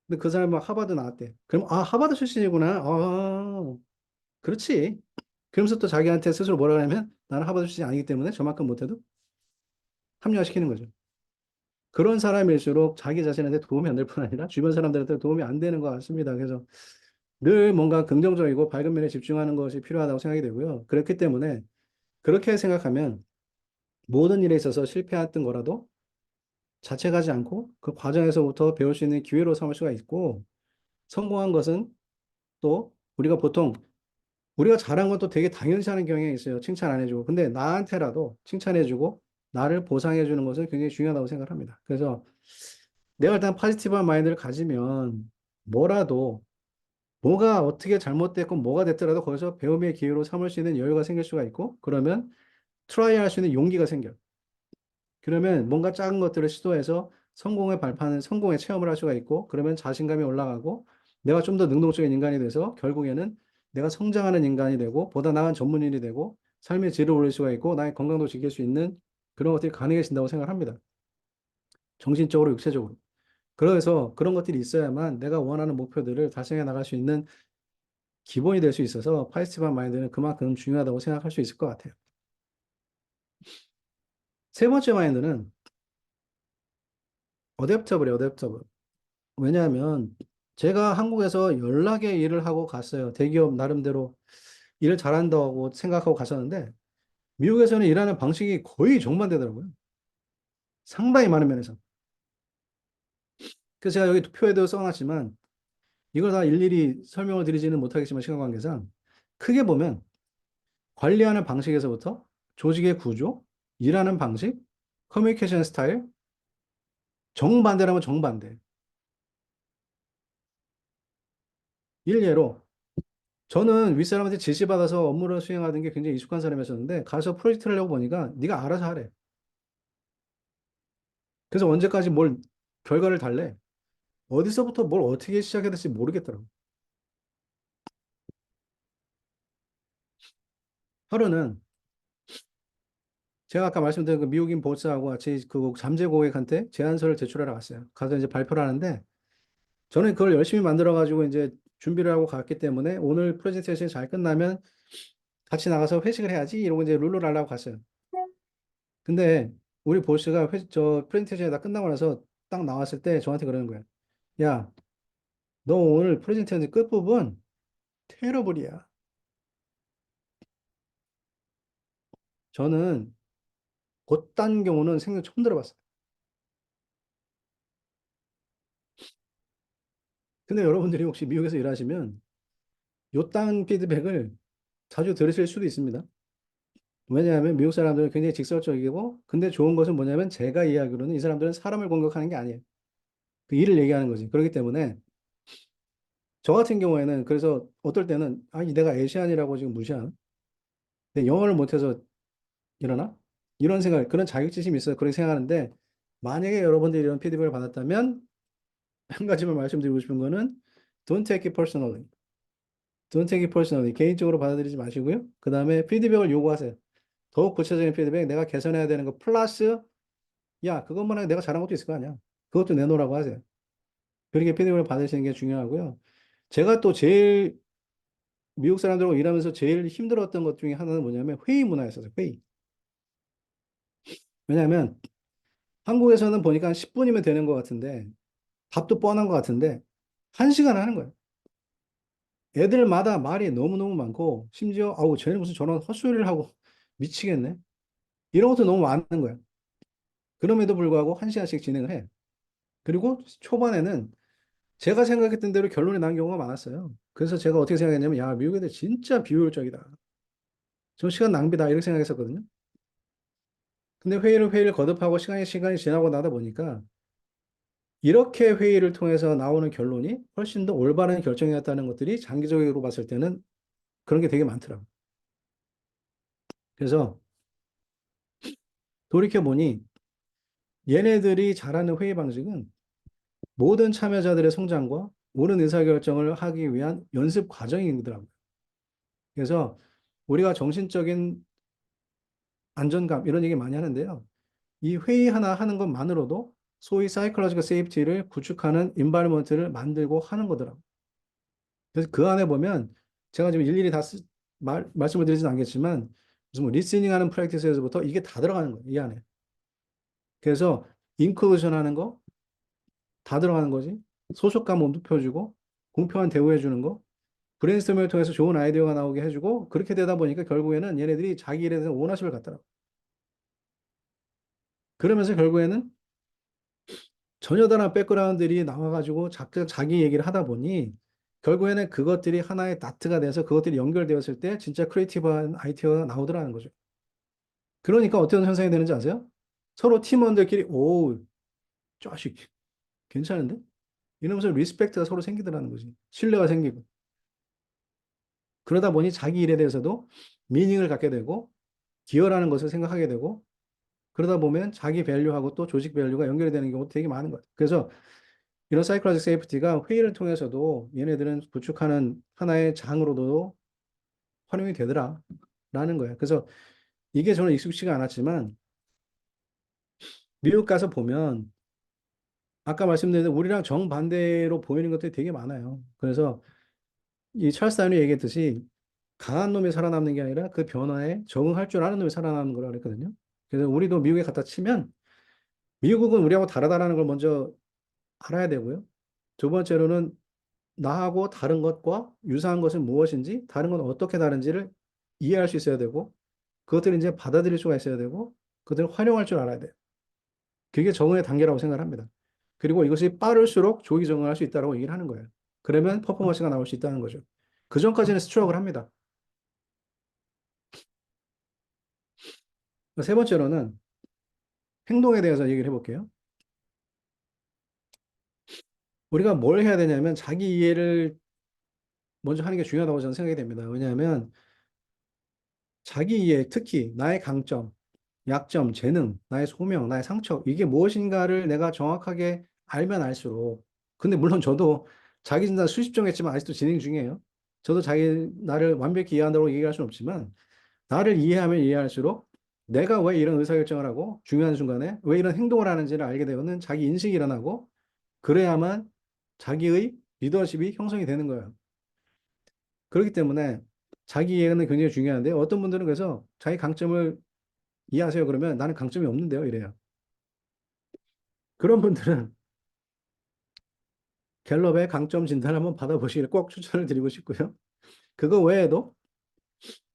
근데 그 사람이 막 하버드 나왔대. 그럼 아, 하버드 출신이구나. 아, 그렇지. 그러면서 또 자기한테 스스로 뭐라 하냐면 나는 하버드 출신이 아니기 때문에 저만큼 못해도 합리화시키는 거죠. 그런 사람일수록 자기 자신한테 도움이 안 될 뿐 아니라 주변 사람들한테 도움이 안 되는 것 같습니다. 그래서 늘 뭔가 긍정적이고 밝은 면에 집중하는 것이 필요하다고 생각이 되고요. 그렇기 때문에 그렇게 생각하면 모든 일에 있어서 실패했던 거라도 자책하지 않고 그 과정에서부터 배울 수 있는 기회로 삼을 수가 있고 성공한 것은 또 우리가 잘한 것도 되게 당연시하는 경향이 있어요. 칭찬 안 해주고. 근데 나한테라도 칭찬해주고 나를 보상해주는 것은 굉장히 중요하다고 생각합니다. 그래서 내가 일단 포지티브한 마인드를 가지면 뭐라도 뭐가 어떻게 잘못됐고 뭐가 됐더라도 거기서 배움의 기회로 삼을 수 있는 여유가 생길 수가 있고 그러면 트라이 할 수 있는 용기가 생겨요. 그러면 뭔가 작은 것들을 시도해서 성공의 체험을 할 수가 있고, 그러면 자신감이 올라가고, 내가 좀 더 능동적인 인간이 돼서 결국에는 내가 성장하는 인간이 되고, 보다 나은 전문인이 되고, 삶의 질을 올릴 수가 있고, 나의 건강도 지킬 수 있는 그런 것들이 가능해진다고 생각합니다. 정신적으로, 육체적으로. 그래서 그런 것들이 있어야만 내가 원하는 목표들을 달성해 나갈 수 있는 기본이 될 수 있어서 파지티브한 마인드는 그만큼 중요하다고 생각할 수 있을 것 같아요. 세 번째 마인드는 어댑터블이에요, 어댑터블. 왜냐하면 제가 한국에서 연락의 일을 하고 갔어요. 대기업 나름대로 일을 잘한다고 생각하고 갔었는데 미국에서는 일하는 방식이 거의 정반대더라고요. 상당히 많은 면에서. 그래서 제가 여기 표에도 써놨지만 이걸 다 일일이 설명을 드리지는 못하겠지만 시간 관계상 크게 보면 관리하는 방식에서부터 조직의 구조, 일하는 방식, 커뮤니케이션 스타일, 정반대라면 정반대. 일례로 저는 윗사람한테 지시받아서 업무를 수행하는 게 굉장히 익숙한 사람이었었는데 가서 프로젝트를 하려고 보니까 네가 알아서 하래. 그래서 언제까지 뭘 결과를 달래? 어디서부터 뭘 어떻게 시작해야 될지 모르겠더라고. 하루는 제가 아까 말씀드린 그 미국인 보스하고 같이 그 잠재 고객한테 제안서를 제출하러 갔어요. 가서 이제 발표를 하는데 저는 그걸 열심히 만들어가지고 이제 준비를 하고 갔기 때문에 오늘 프레젠테이션이 잘 끝나면 같이 나가서 회식을 해야지 이러고 이제 룰루랄라 하고 갔어요. 근데 우리 보스가 저 프레젠테이션이 다 끝나고 나서 딱 나왔을 때 저한테 그러는 거예요. 야, 너 오늘 프레젠테이션 끝부분 테러블이야. 저는 그딴 경우는 생전 처음 들어봤어요. 근데 여러분들이 혹시 미국에서 일하시면 요딴 피드백을 자주 들으실 수도 있습니다. 왜냐하면 미국 사람들은 굉장히 직설적이고, 근데 좋은 것은 뭐냐면 제가 이야기로는 이 사람들은 사람을 공격하는 게 아니에요. 그 일을 얘기하는 거지. 그렇기 때문에 저 같은 경우에는 그래서 어떨 때는 아니 내가 아시안이라고 지금 무시하나? 내 영어를 못해서 이러나? 이런 생각, 그런 자격지심이 있어요. 그렇게 생각하는데 만약에 여러분들이 이런 피드백을 받았다면 한 가지만 말씀드리고 싶은 거는 don't take it personally. Don't take it personally. 개인적으로 받아들이지 마시고요. 그 다음에 피드백을 요구하세요. 더욱 구체적인 피드백, 내가 개선해야 되는 거 플러스 야, 그것만 해 내가 잘한 것도 있을 거 아니야. 그것도 내놓으라고 하세요. 그렇게 피드백을 받으시는 게 중요하고요. 제가 또 제일 미국 사람들하고 일하면서 제일 힘들었던 것 중에 하나는 뭐냐면 회의 문화였어요. 회의. 왜냐하면 한국에서는 보니까 한 10분이면 되는 것 같은데 답도 뻔한 것 같은데 1시간 하는 거예요. 애들마다 말이 너무너무 많고 심지어 아우 쟤는 무슨 저런 헛소리를 하고 미치겠네. 이런 것도 너무 많은 거예요. 그럼에도 불구하고 1시간씩 진행을 해. 그리고 초반에는 제가 생각했던 대로 결론이 난 경우가 많았어요. 그래서 제가 어떻게 생각했냐면, 야, 미국 애들 진짜 비효율적이다. 저 시간 낭비다. 이렇게 생각했었거든요. 근데 회의를 거듭하고 시간이 지나고 나다 보니까 이렇게 회의를 통해서 나오는 결론이 훨씬 더 올바른 결정이었다는 것들이 장기적으로 봤을 때는 그런 게 되게 많더라고요. 그래서 돌이켜보니 얘네들이 잘하는 회의 방식은 모든 참여자들의 성장과 옳은 의사결정을 하기 위한 연습 과정이더라고요. 그래서 우리가 정신적인 안전감 이런 얘기 많이 하는데요. 이 회의 하나 하는 것만으로도 소위 사이클로지컬 세이프티를 구축하는 인바이러먼트를 만들고 하는 거더라고요. 그래서 그 안에 보면 제가 지금 일일이 다 말씀을 드리진 않겠지만 무슨 뭐 리스닝 하는 프랙티스에서부터 이게 다 들어가는 거예요. 이 안에. 그래서 인클루전 하는 거 다 들어가는 거지. 소속감 높여주고 공평한 대우해 주는 거 브레인스토밍을 통해서 좋은 아이디어가 나오게 해주고 그렇게 되다 보니까 결국에는 얘네들이 자기 일에 대해서 오너십을 갖더라고. 그러면서 결국에는 전혀 다른 백그라운드들이 나와가지고 자기 얘기를 하다 보니 결국에는 그것들이 하나의 다트가 돼서 그것들이 연결되었을 때 진짜 크리에이티브한 아이디어가 나오더라는 거죠. 그러니까 어떤 현상이 되는지 아세요? 서로 팀원들끼리 오, 짜식 괜찮은데? 이러면서 리스펙트가 서로 생기더라는 거지. 신뢰가 생기고. 그러다 보니 자기 일에 대해서도 미닝을 갖게 되고 기여라는 것을 생각하게 되고 그러다 보면 자기 밸류하고 또 조직 밸류가 연결이 되는 경우도 되게 많은 거예요. 그래서 이런 사이콜로직 세이프티가 회의를 통해서도 얘네들은 구축하는 하나의 장으로도 활용이 되더라라는 거예요. 그래서 이게 저는 익숙치가 않았지만 미국 가서 보면 아까 말씀드린 우리랑 정반대로 보이는 것들이 되게 많아요. 그래서 이 찰스 다윈이 얘기했듯이 강한 놈이 살아남는 게 아니라 그 변화에 적응할 줄 아는 놈이 살아남는 거라 그랬거든요. 그래서 우리도 미국에 갖다 치면 미국은 우리하고 다르다라는 걸 먼저 알아야 되고요. 두 번째로는 나하고 다른 것과 유사한 것은 무엇인지, 다른 건 어떻게 다른지를 이해할 수 있어야 되고, 그것들을 이제 받아들일 수가 있어야 되고, 그것들을 활용할 줄 알아야 돼요. 그게 적응의 단계라고 생각을 합니다. 그리고 이것이 빠를수록 조기 적응할 수 있다고 얘기를 하는 거예요. 그러면 퍼포먼스가 나올 수 있다는 거죠. 그 전까지는 스트럭을 합니다. 세 번째로는 행동에 대해서 얘기를 해볼게요. 우리가 뭘 해야 되냐면 자기 이해를 먼저 하는 게 중요하다고 저는 생각이 됩니다. 왜냐하면 자기 이해, 특히 나의 강점, 약점, 재능, 나의 소명, 나의 상처, 이게 무엇인가를 내가 정확하게 알면 알수록, 근데 물론 저도 자기 진단 수십 종 했지만 아직도 진행 중이에요. 저도 나를 완벽히 이해한다고 얘기할 수는 없지만, 나를 이해하면 이해할수록 내가 왜 이런 의사결정을 하고 중요한 순간에 왜 이런 행동을 하는지를 알게 되면 자기 인식이 일어나고, 그래야만 자기의 리더십이 형성이 되는 거예요. 그렇기 때문에 자기 이해는 굉장히 중요한데 어떤 분들은 그래서 자기 강점을 이해하세요 그러면 나는 강점이 없는데요 이래요. 그런 분들은 갤럽의 강점 진단을 한번 받아보시기를 꼭 추천을 드리고 싶고요. 그거 외에도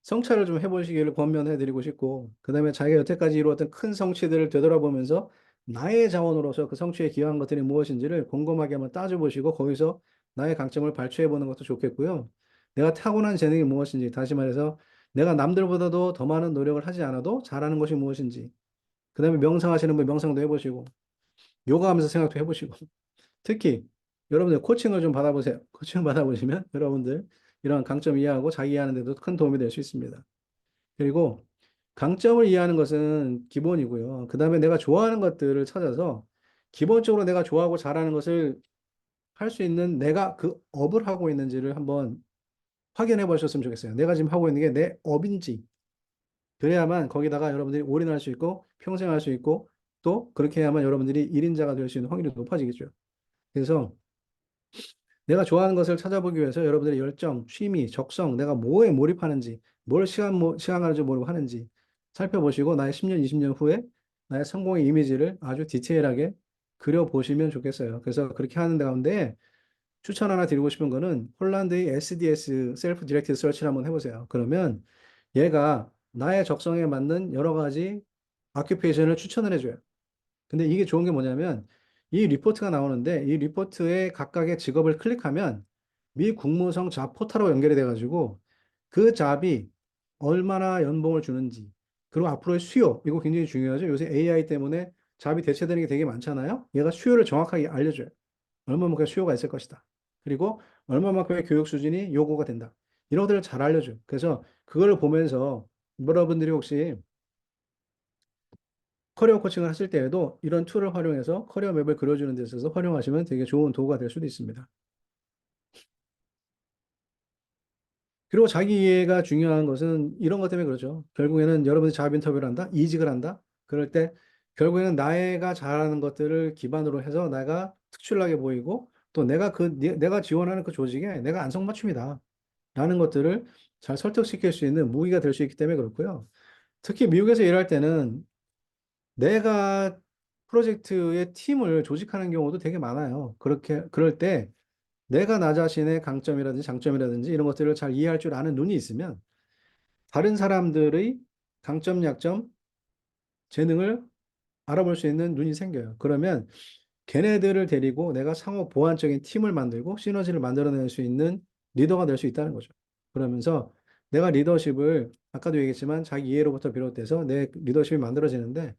성찰을 좀 해보시기를 권면해드리고 싶고, 그 다음에 자기가 여태까지 이루었던 큰 성취들을 되돌아보면서 나의 자원으로서 그 성취에 기여한 것들이 무엇인지를 곰곰하게 한번 따져보시고, 거기서 나의 강점을 발췌해보는 것도 좋겠고요. 내가 타고난 재능이 무엇인지, 다시 말해서 내가 남들보다도 더 많은 노력을 하지 않아도 잘하는 것이 무엇인지, 그 다음에 명상하시는 분 명상도 해보시고, 요가하면서 생각도 해보시고, 특히 여러분들 코칭을 좀 받아보세요. 코칭 받아보시면 여러분들 이런 강점 이해하고 자기 이해하는 데도 큰 도움이 될 수 있습니다. 그리고 강점을 이해하는 것은 기본이고요. 그 다음에 내가 좋아하는 것들을 찾아서 기본적으로 내가 좋아하고 잘하는 것을 할 수 있는 내가 그 업을 하고 있는지를 한번 확인해 보셨으면 좋겠어요. 내가 지금 하고 있는 게 내 업인지. 그래야만 거기다가 여러분들이 올인할 수 있고 평생 할 수 있고 또 그렇게 해야만 여러분들이 1인자가 될 수 있는 확률이 높아지겠죠. 그래서 내가 좋아하는 것을 찾아보기 위해서 여러분들의 열정, 취미, 적성, 내가 뭐에 몰입하는지, 뭘 시간 가지고 뭘 하는지 살펴보시고 나의 10년, 20년 후에 나의 성공의 이미지를 아주 디테일하게 그려보시면 좋겠어요. 그래서 그렇게 하는 가운데 추천 하나 드리고 싶은 거는 홀란드의 SDS, 셀프 디렉티드 서치를 한번 해보세요. 그러면 얘가 나의 적성에 맞는 여러 가지 아큐페이션을 추천을 해줘요. 근데 이게 좋은 게 뭐냐면 이 리포트가 나오는데 이 리포트의 각각의 직업을 클릭하면 미 국무성 잡 포털하고 연결이 돼가지고 그 잡이 얼마나 연봉을 주는지 그리고 앞으로의 수요 이거 굉장히 중요하죠. 요새 AI 때문에 잡이 대체되는 게 되게 많잖아요. 얘가 수요를 정확하게 알려줘요. 얼마만큼의 수요가 있을 것이다. 그리고 얼마만큼의 교육 수준이 요구가 된다. 이런 것들을 잘 알려줘요. 그래서 그걸 보면서 여러분들이 혹시 커리어 코칭을 하실 때에도 이런 툴을 활용해서 커리어 맵을 그려주는 데 있어서 활용하시면 되게 좋은 도구가 될 수도 있습니다. 그리고 자기 이해가 중요한 것은 이런 것 때문에 그렇죠. 결국에는 여러분이 잡 인터뷰를 한다, 이직을 한다. 그럴 때 결국에는 나가 잘하는 것들을 기반으로 해서 내가 특출나게 보이고 또 내가 지원하는 그 조직에 내가 안성맞춤이다. 라는 것들을 잘 설득시킬 수 있는 무기가 될 수 있기 때문에 그렇고요. 특히 미국에서 일할 때는 내가 프로젝트의 팀을 조직하는 경우도 되게 많아요. 그럴 때 내가 나 자신의 강점이라든지 장점이라든지 이런 것들을 잘 이해할 줄 아는 눈이 있으면 다른 사람들의 강점, 약점, 재능을 알아볼 수 있는 눈이 생겨요. 그러면 걔네들을 데리고 내가 상호 보완적인 팀을 만들고 시너지를 만들어낼 수 있는 리더가 될 수 있다는 거죠. 그러면서 내가 리더십을 아까도 얘기했지만 자기 이해로부터 비롯돼서 내 리더십이 만들어지는데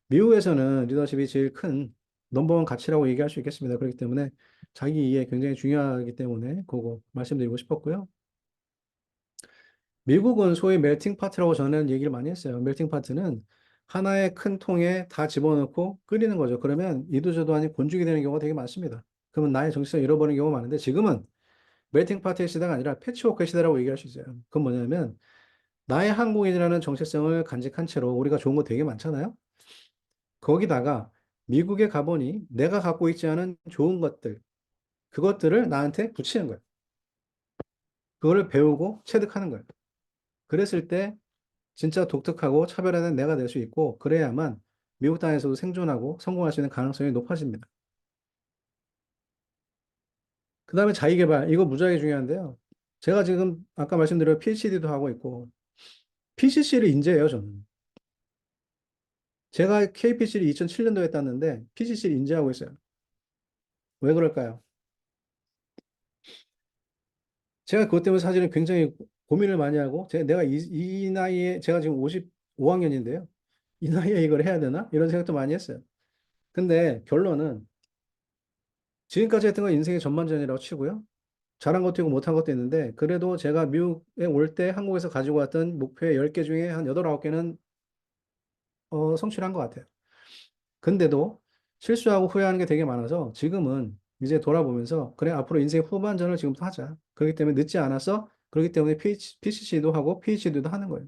미국에서는 리더십이 제일 큰 넘버원 가치라고 얘기할 수 있겠습니다. 그렇기 때문에 자기 이해 굉장히 중요하기 때문에 그거 말씀드리고 싶었고요. 미국은 소위 멜팅 파트라고 저는 얘기를 많이 했어요. 멜팅 파트는 하나의 큰 통에 다 집어넣고 끓이는 거죠. 그러면 이도저도 아닌 본죽이 되는 경우가 되게 많습니다. 그러면 나의 정체성을 잃어버리는 경우가 많은데 지금은 멜팅 파티의 시대가 아니라 패치워크 시대라고 얘기할 수 있어요. 그건 뭐냐면 나의 한국인이라는 정체성을 간직한 채로 우리가 좋은 거 되게 많잖아요. 거기다가 미국에 가보니 내가 갖고 있지 않은 좋은 것들, 그것들을 나한테 붙이는 거예요. 그거를 배우고 체득하는 거예요. 그랬을 때 진짜 독특하고 차별화된 내가 될 수 있고, 그래야만 미국 땅에서도 생존하고 성공할 수 있는 가능성이 높아집니다. 그 다음에 자기계발, 이거 무지하게 중요한데요. 제가 지금 아까 말씀드린 PhD도 하고 있고, PCC를 인재해요, 저는. 제가 KPC를 2007년도에 땄는데, PCC를 인재하고 있어요. 왜 그럴까요? 제가 그것 때문에 사실은 굉장히 고민을 많이 하고, 내가 이 나이에, 제가 지금 55학년인데요. 이 나이에 이걸 해야 되나? 이런 생각도 많이 했어요. 근데 결론은 지금까지 했던 건 인생의 전반전이라고 치고요. 잘한 것도 있고 못한 것도 있는데, 그래도 제가 미국에 올 때 한국에서 가지고 왔던 목표의 10개 중에 한 8, 9개는 성취를 한 것 같아요. 근데도 실수하고 후회하는 게 되게 많아서 지금은 이제 돌아보면서, 그래, 앞으로 인생 후반전을 지금부터 하자. 그렇기 때문에 늦지 않아서, 그렇기 때문에 PCC도 하고 PhD도 하는 거예요.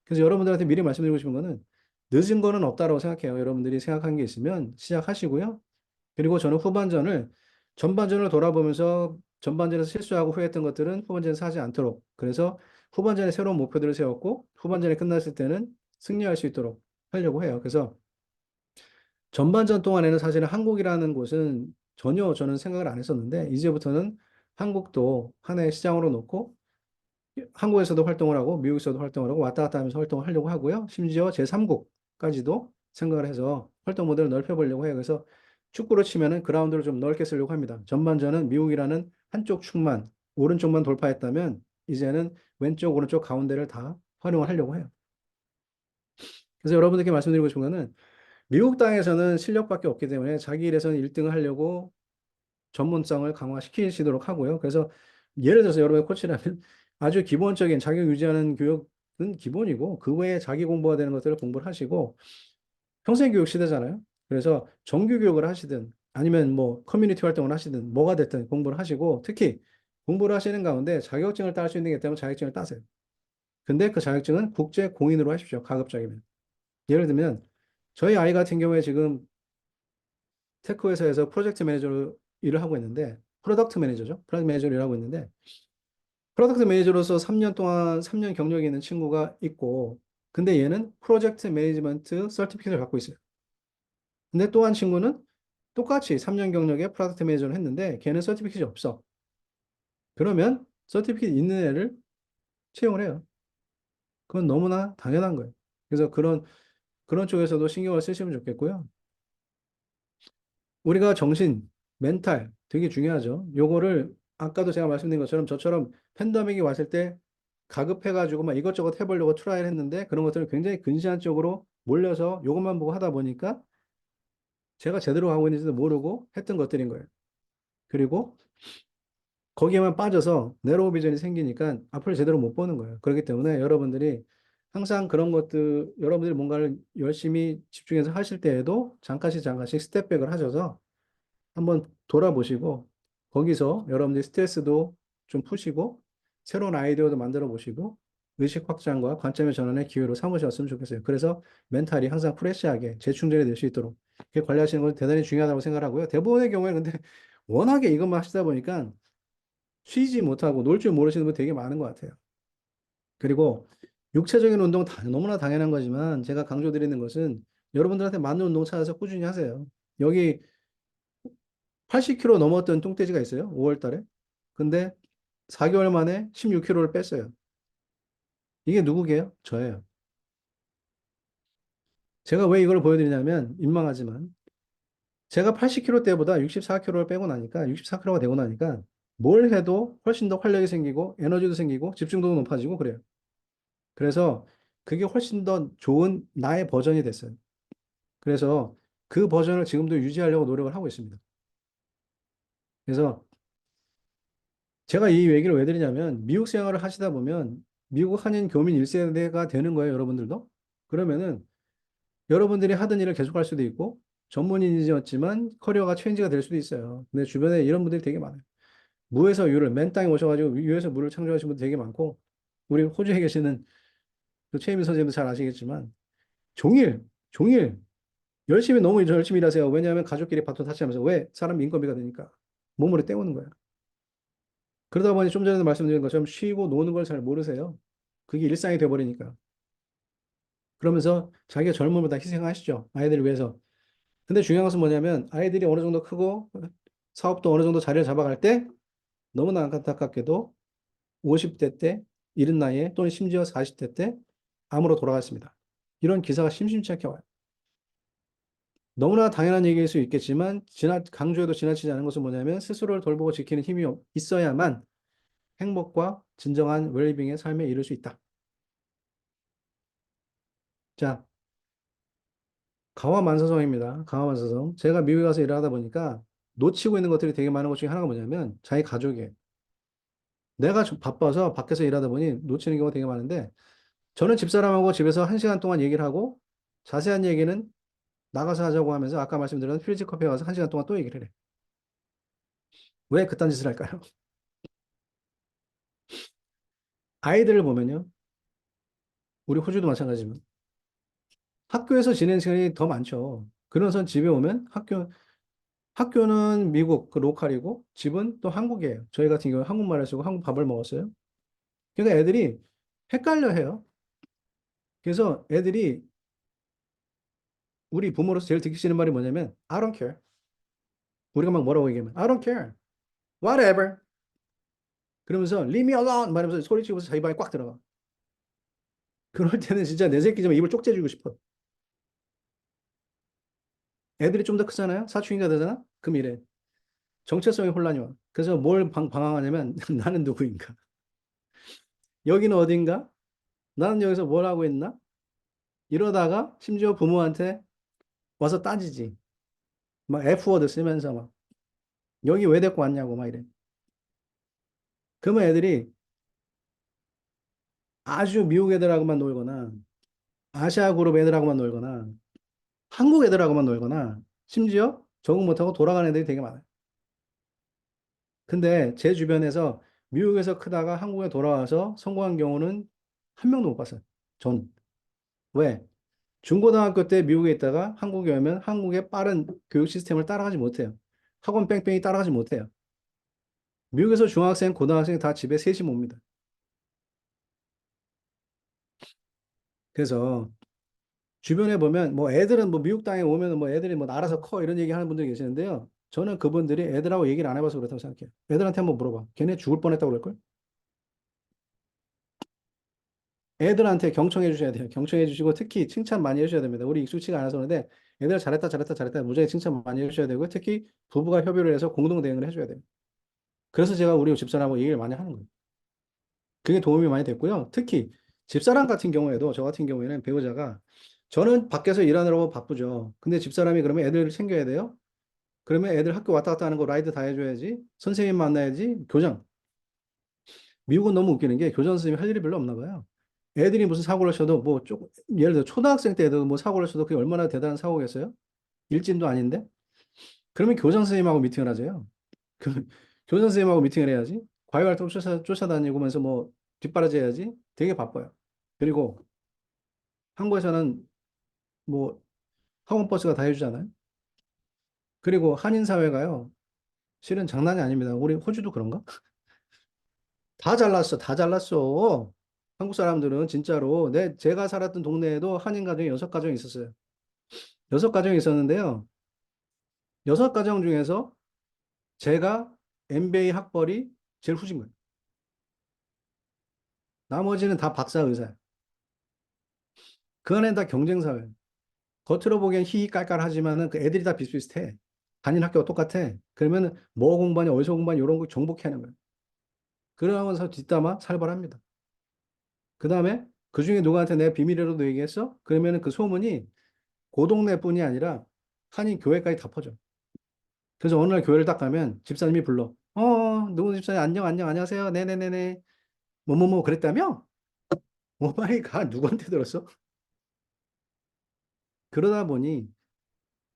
그래서 여러분들한테 미리 말씀드리고 싶은 거는 늦은 거는 없다라고 생각해요. 여러분들이 생각한 게 있으면 시작하시고요. 그리고 저는 후반전을 전반전을 돌아보면서 전반전에서 실수하고 후회했던 것들은 후반전에서 하지 않도록, 그래서 후반전에 새로운 목표들을 세웠고 후반전에 끝났을 때는 승리할 수 있도록 하려고 해요. 그래서 전반전 동안에는 사실은 한국이라는 곳은 전혀 저는 생각을 안 했었는데, 이제부터는 한국도 하나의 시장으로 놓고 한국에서도 활동을 하고 미국에서도 활동을 하고 왔다 갔다 하면서 활동을 하려고 하고요. 심지어 제3국까지도 생각을 해서 활동 모델을 넓혀보려고 해요. 그래서 축구로 치면은 그라운드를 좀 넓게 쓰려고 합니다. 전반전은 미국이라는 한쪽 축만, 오른쪽만 돌파했다면 이제는 왼쪽, 오른쪽, 가운데를 다 활용을 하려고 해요. 그래서 여러분들께 말씀드리고 싶은 거는 미국 땅에서는 실력밖에 없기 때문에 자기 일에서는 1등을 하려고 전문성을 강화시키시도록 하고요. 그래서 예를 들어서 여러분의 코치라면 아주 기본적인 자격 유지하는 교육은 기본이고 그 외에 자기 공부가 되는 것들을 공부를 하시고, 평생교육 시대잖아요. 그래서 정규 교육을 하시든 아니면 뭐 커뮤니티 활동을 하시든 뭐가 됐든 공부를 하시고, 특히 공부를 하시는 가운데 자격증을 딸 수 있는 게 있다면 자격증을 따세요. 근데 그 자격증은 국제 공인으로 하십시오. 가급적이면. 예를 들면 저희 아이 같은 경우에 지금 테크 회사에서 프로젝트 매니저로 일을 하고 있는데, 프로덕트 매니저죠. 프로덕트 매니저로 일하고 있는데, 프로덕트 매니저로서 3년 동안 3년 경력이 있는 친구가 있고, 근데 얘는 프로젝트 매니지먼트 서티피케이트를 갖고 있어요. 근데 또 한 친구는 똑같이 3년 경력의 프로덕트 매니저를 했는데 걔는 서티피케이트가 없어. 그러면 서티피케이트 있는 애를 채용을 해요. 그건 너무나 당연한 거예요. 그래서 그런 쪽에서도 신경을 쓰시면 좋겠고요. 우리가 정신, 멘탈 되게 중요하죠. 요거를 아까도 제가 말씀드린 것처럼 저처럼 팬데믹이 왔을 때 가급해가지고 막 이것저것 해보려고 트라이를 했는데, 그런 것들을 굉장히 근시안 쪽으로 몰려서 요것만 보고 하다 보니까 제가 제대로 하고 있는지도 모르고 했던 것들인 거예요. 그리고 거기에만 빠져서 내로우 비전이 생기니까 앞을 제대로 못 보는 거예요. 그렇기 때문에 여러분들이 항상 그런 것들, 여러분들이 뭔가를 열심히 집중해서 하실 때에도 잠깐씩 잠깐씩 스텝백을 하셔서 한번 돌아보시고, 거기서 여러분들이 스트레스도 좀 푸시고 새로운 아이디어도 만들어 보시고 의식 확장과 관점의 전환의 기회로 삼으셨으면 좋겠어요. 그래서 멘탈이 항상 프레시하게 재충전이 될 수 있도록 그렇게 관리하시는 건 대단히 중요하다고 생각하고요. 대부분의 경우에는 근데 워낙에 이것만 하시다 보니까 쉬지 못하고 놀 줄 모르시는 분 되게 많은 것 같아요. 그리고 육체적인 운동 너무나 당연한 거지만 제가 강조드리는 것은 여러분들한테 맞는 운동 찾아서 꾸준히 하세요. 여기 80kg 넘었던 똥돼지가 있어요. 5월 달에. 근데 4개월 만에 16kg를 뺐어요. 이게 누구게요? 저예요. 제가 왜 이걸 보여드리냐면, 민망하지만, 제가 80kg 때보다 64kg를 빼고 나니까, 64kg가 되고 나니까, 뭘 해도 훨씬 더 활력이 생기고, 에너지도 생기고, 집중도도 높아지고, 그래요. 그래서 그게 훨씬 더 좋은 나의 버전이 됐어요. 그래서 그 버전을 지금도 유지하려고 노력을 하고 있습니다. 그래서 제가 이 얘기를 왜 드리냐면, 미국 생활을 하시다 보면 미국 한인 교민 1세대가 되는 거예요, 여러분들도. 그러면은 여러분들이 하던 일을 계속할 수도 있고 전문인이었지만 커리어가 체인지가 될 수도 있어요. 근데 주변에 이런 분들이 되게 많아요. 무에서 유를 맨 땅에 오셔가지고 유에서 무를 창조하신 분들 되게 많고 우리 호주에 계시는 그 최혜민 선생님도 잘 아시겠지만 종일 열심히 너무 열심히 일하세요. 왜냐하면 가족끼리 바톤 타치하면서 왜 사람 인건비가 되니까 몸으로 때우는 거야. 그러다 보니 좀 전에도 말씀드린 것처럼 쉬고 노는 걸 잘 모르세요. 그게 일상이 돼버리니까. 그러면서 자기가 젊음을 다 희생하시죠. 아이들을 위해서. 근데 중요한 것은 뭐냐면 아이들이 어느 정도 크고 사업도 어느 정도 자리를 잡아갈 때 너무나 안타깝게도 50대 때 이른 나이에 또는 심지어 40대 때 암으로 돌아갔습니다. 이런 기사가 심심치 않게 와요. 너무나 당연한 얘기일 수 있겠지만 강조해도 지나치지 않은 것은 뭐냐면 스스로를 돌보고 지키는 힘이 있어야만 행복과 진정한 웰빙의 삶에 이룰 수 있다. 자, 가와만사성입니다. 가와만사성. 제가 미국에 가서 일을 하다 보니까 놓치고 있는 것들이 되게 많은 것 중에 하나가 뭐냐면 자기 가족이에요. 내가 좀 바빠서 밖에서 일하다 보니 놓치는 경우가 되게 많은데 저는 집사람하고 집에서 1시간 동안 얘기를 하고 자세한 얘기는 나가서 하자고 하면서 아까 말씀드린 필리지 커피에 가서 1시간 동안 또 얘기를 해. 왜 그딴 짓을 할까요? 아이들을 보면요. 우리 호주도 마찬가지지만 학교에서 지내는 시간이 더 많죠. 그래서 집에 오면 학교는 미국 그 로컬이고 집은 또 한국이에요. 저희 같은 경우는 한국말을 쓰고 한국 밥을 먹었어요. 그러니까 애들이 헷갈려 해요. 그래서 애들이 우리 부모로서 제일 듣기 싫은 말이 뭐냐면 I don't care. 우리가 막 뭐라고 얘기하면 I don't care. Whatever. 그러면서 leave me alone 말하면서 소리치고서 자기 방에 꽉 들어가. 그럴 때는 진짜 내 새끼지만 입을 쪽재주고 싶어. 애들이 좀 더 크잖아요. 사춘기가 되잖아. 그럼 이래. 정체성의 혼란이 와. 그래서 뭘 방황하냐면 나는 누구인가? 여기는 어딘가? 나는 여기서 뭘 하고 있나? 이러다가 심지어 부모한테 와서 따지지. 막 F워드 쓰면서 막 여기 왜 데리고 왔냐고 막 이래. 그러면 애들이 아주 미국 애들하고만 놀거나 아시아 그룹 애들하고만 놀거나 한국 애들하고만 놀거나 심지어 적응 못하고 돌아가는 애들이 되게 많아요. 근데 제 주변에서 미국에서 크다가 한국에 돌아와서 성공한 경우는 한 명도 못 봤어요. 전. 왜? 중고등학교 때 미국에 있다가 한국에 오면 한국의 빠른 교육 시스템을 따라가지 못해요. 학원 뺑뺑이 따라가지 못해요. 미국에서 중학생, 고등학생 다 집에 셋이 옵니다. 그래서 주변에 보면 뭐 애들은 뭐 미국 땅에 오면 뭐 애들이 뭐 알아서 커 이런 얘기 하는 분들이 계시는데요. 저는 그분들이 애들하고 얘기를 안 해봐서 그렇다고 생각해요. 애들한테 한번 물어봐. 걔네 죽을 뻔했다고 그럴걸? 애들한테 경청해 주셔야 돼요. 경청해 주시고 특히 칭찬 많이 해주셔야 됩니다. 우리 익숙치가 않아서 그런데 애들 잘했다 잘했다 잘했다 무지하게 칭찬 많이 해주셔야 되고 특히 부부가 협의를 해서 공동 대응을 해줘야 돼요. 그래서 제가 우리 집사람하고 얘기를 많이 하는 거예요. 그게 도움이 많이 됐고요. 특히 집사람 같은 경우에도 저 같은 경우에는 배우자가 저는 밖에서 일하느라고 바쁘죠. 근데 집사람이 그러면 애들을 챙겨야 돼요. 그러면 애들 학교 왔다 갔다 하는 거 라이드 다 해줘야지. 선생님 만나야지. 교장. 미국은 너무 웃기는 게 교장 선생님이 할 일이 별로 없나 봐요. 애들이 무슨 사고를 쳐도 뭐 조금 예를 들어 초등학생 때도 뭐 사고를 쳐도 그게 얼마나 대단한 사고겠어요? 일진도 아닌데. 그러면 교장 선생님하고 미팅을 하세요. 그 교장 선생님하고 미팅을 해야지. 과외활동 쫓아다니면서 뭐 뒷바라지 해야지. 되게 바빠요. 그리고 한국에서는 뭐 학원 버스가 다 해주잖아요. 그리고 한인 사회가요. 실은 장난이 아닙니다. 우리 호주도 그런가? 다 잘났어. 다 잘났어. 한국 사람들은 진짜로 제가 살았던 동네에도 한인 가정이 6가정이 있었어요. 6가정이 있었는데요. 6가정 중에서 제가 MBA 학벌이 제일 후진 거예요. 나머지는 다 박사 의사예요. 그 안에는 다 경쟁사회예요. 겉으로 보기엔 히히깔깔하지만은 그 애들이 다 비슷비슷해. 다니는 학교가 똑같아. 그러면 뭐 공부하냐, 어디서 공부하냐 이런 거 정복해 하는 거예요. 그러면서 뒷담화 살벌합니다. 그 다음에 그 중에 누구한테 내 비밀이라도 얘기했어? 그러면은 그 소문이 그 동네뿐이 아니라 한인 교회까지 다 퍼져. 그래서 어느 날 교회를 딱 가면 집사님이 불러. 누구 집사님 안녕 안녕 안녕하세요. 네네네네. 뭐뭐뭐 그랬다며? 오마이갓 누구한테 들었어? 그러다 보니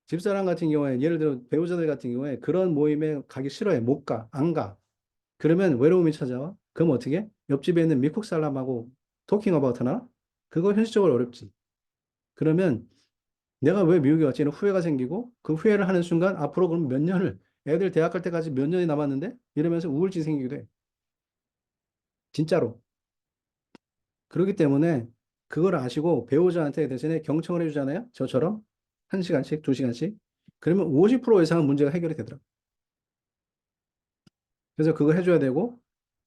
집사람 같은 경우에 예를 들어 배우자들 같은 경우에 그런 모임에 가기 싫어해. 못 가. 안 가. 그러면 외로움이 찾아와. 그럼 어떻게? 옆집에 있는 미국 사람하고 토킹 어바웃 하나? 그거 현실적으로 어렵지. 그러면 내가 왜 미국에 왔지? 이런 후회가 생기고 그 후회를 하는 순간 앞으로 그럼 몇 년을 애들 대학 갈 때까지 몇 년이 남았는데 이러면서 우울증이 생기기도 해. 진짜로. 그렇기 때문에 그걸 아시고 배우자한테 대신에 경청을 해주잖아요. 저처럼 1시간씩, 2시간씩. 그러면 50% 이상은 문제가 해결이 되더라고요. 그래서 그거 해줘야 되고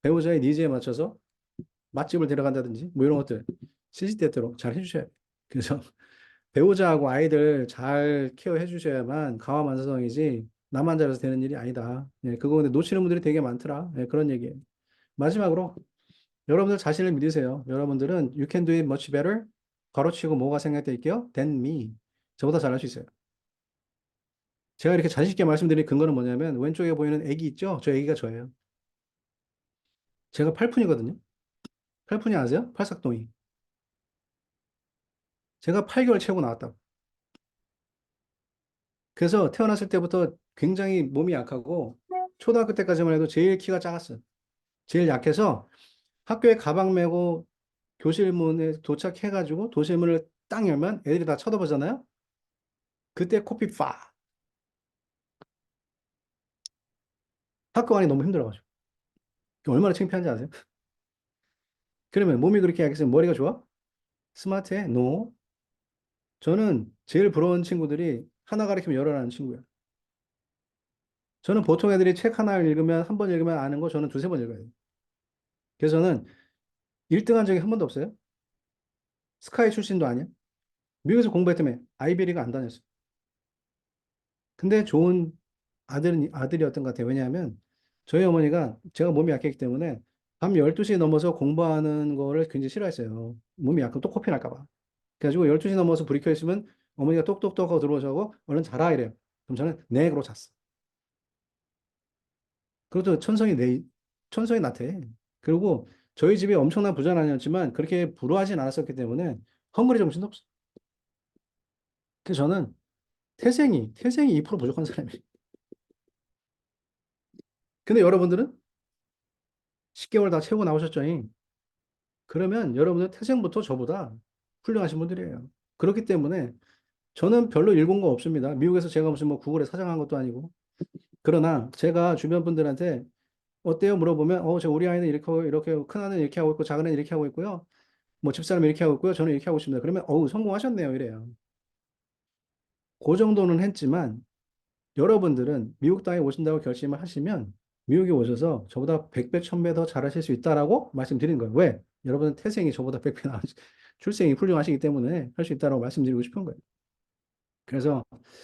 배우자의 니즈에 맞춰서 맛집을 데려간다든지 뭐 이런 것들 시시때때로 잘 해주셔야 돼요. 그래서 배우자하고 아이들 잘 케어해 주셔야만 가와만사성이지 나만 잘해서 되는 일이 아니다. 예, 그거 근데 놓치는 분들이 되게 많더라. 예, 그런 얘기예요. 마지막으로 여러분들 자신을 믿으세요. 여러분들은 you can do it much better. 가로치고 뭐가 생각돼 있게요? than me. 저보다 잘할 수 있어요. 제가 이렇게 자신 있게 말씀드린 근거는 뭐냐면 왼쪽에 보이는 애기 있죠? 저 애기가 저예요. 제가 8푼이거든요. 8푼이 아세요? 팔싹동이. 제가 8개월 채우고 나왔다고. 그래서 태어났을 때부터 굉장히 몸이 약하고 초등학교 때까지만 해도 제일 키가 작았어요. 제일 약해서 학교에 가방 메고 교실 문에 도착해가지고 도실 문을 딱 열면 애들이 다 쳐다보잖아요. 그때 코피 파. 학교 가기 너무 힘들어가지고. 얼마나 창피한지 아세요? 그러면 몸이 그렇게 약해서 머리가 좋아? 스마트해? 노. 저는 제일 부러운 친구들이 하나 가르치면 열을 하는 친구예요. 저는 보통 애들이 책 하나를 읽으면 한 번 읽으면 아는 거 저는 두세 번 읽어요. 그래서 저는 1등 한 적이 한 번도 없어요. 스카이 출신도 아니야. 미국에서 공부했다며 아이비리가 안 다녔어요. 근데 좋은 아들이었던 것 같아요. 왜냐하면 저희 어머니가 제가 몸이 약했기 때문에 밤 12시 넘어서 공부하는 거를 굉장히 싫어했어요. 몸이 약하면 또 코피 날까 봐. 그래가지고 12시 넘어서 불이 켜 있으면 어머니가 똑똑똑 하고 들어오셔고 얼른 자라 이래요. 그럼 저는 네 그러고 잤어. 그것도 천성이 나태. 그리고 저희 집이 엄청난 부자는 아니었지만 그렇게 불우하진 않았었기 때문에 헝그리 정신도 없어. 그래서 저는 태생이 2% 부족한 사람이에요. 근데 여러분들은 10개월 다 채우고 나오셨죠? 그러면 여러분은 태생부터 저보다 훌륭하신 분들이에요. 그렇기 때문에 저는 별로 읽은 거 없습니다. 미국에서 제가 무슨 뭐 구글에 사장한 것도 아니고. 그러나 제가 주변 분들한테 어때요? 물어보면, 저 우리 아이는 이렇게 큰 아이는 이렇게 하고 있고 작은 애는 이렇게 하고 있고요. 뭐 집사람이 이렇게 하고 있고요. 저는 이렇게 하고 있습니다. 그러면, 성공하셨네요. 이래요. 그 정도는 했지만 여러분들은 미국 땅에 오신다고 결심을 하시면 미국에 오셔서 저보다 100배, 1000배 더 잘하실 수 있다라고 말씀드리는 거예요. 왜? 여러분은 태생이 저보다 100배 출생이 훌륭하시기 때문에 할 수 있다라고 말씀드리고 싶은 거예요. 그래서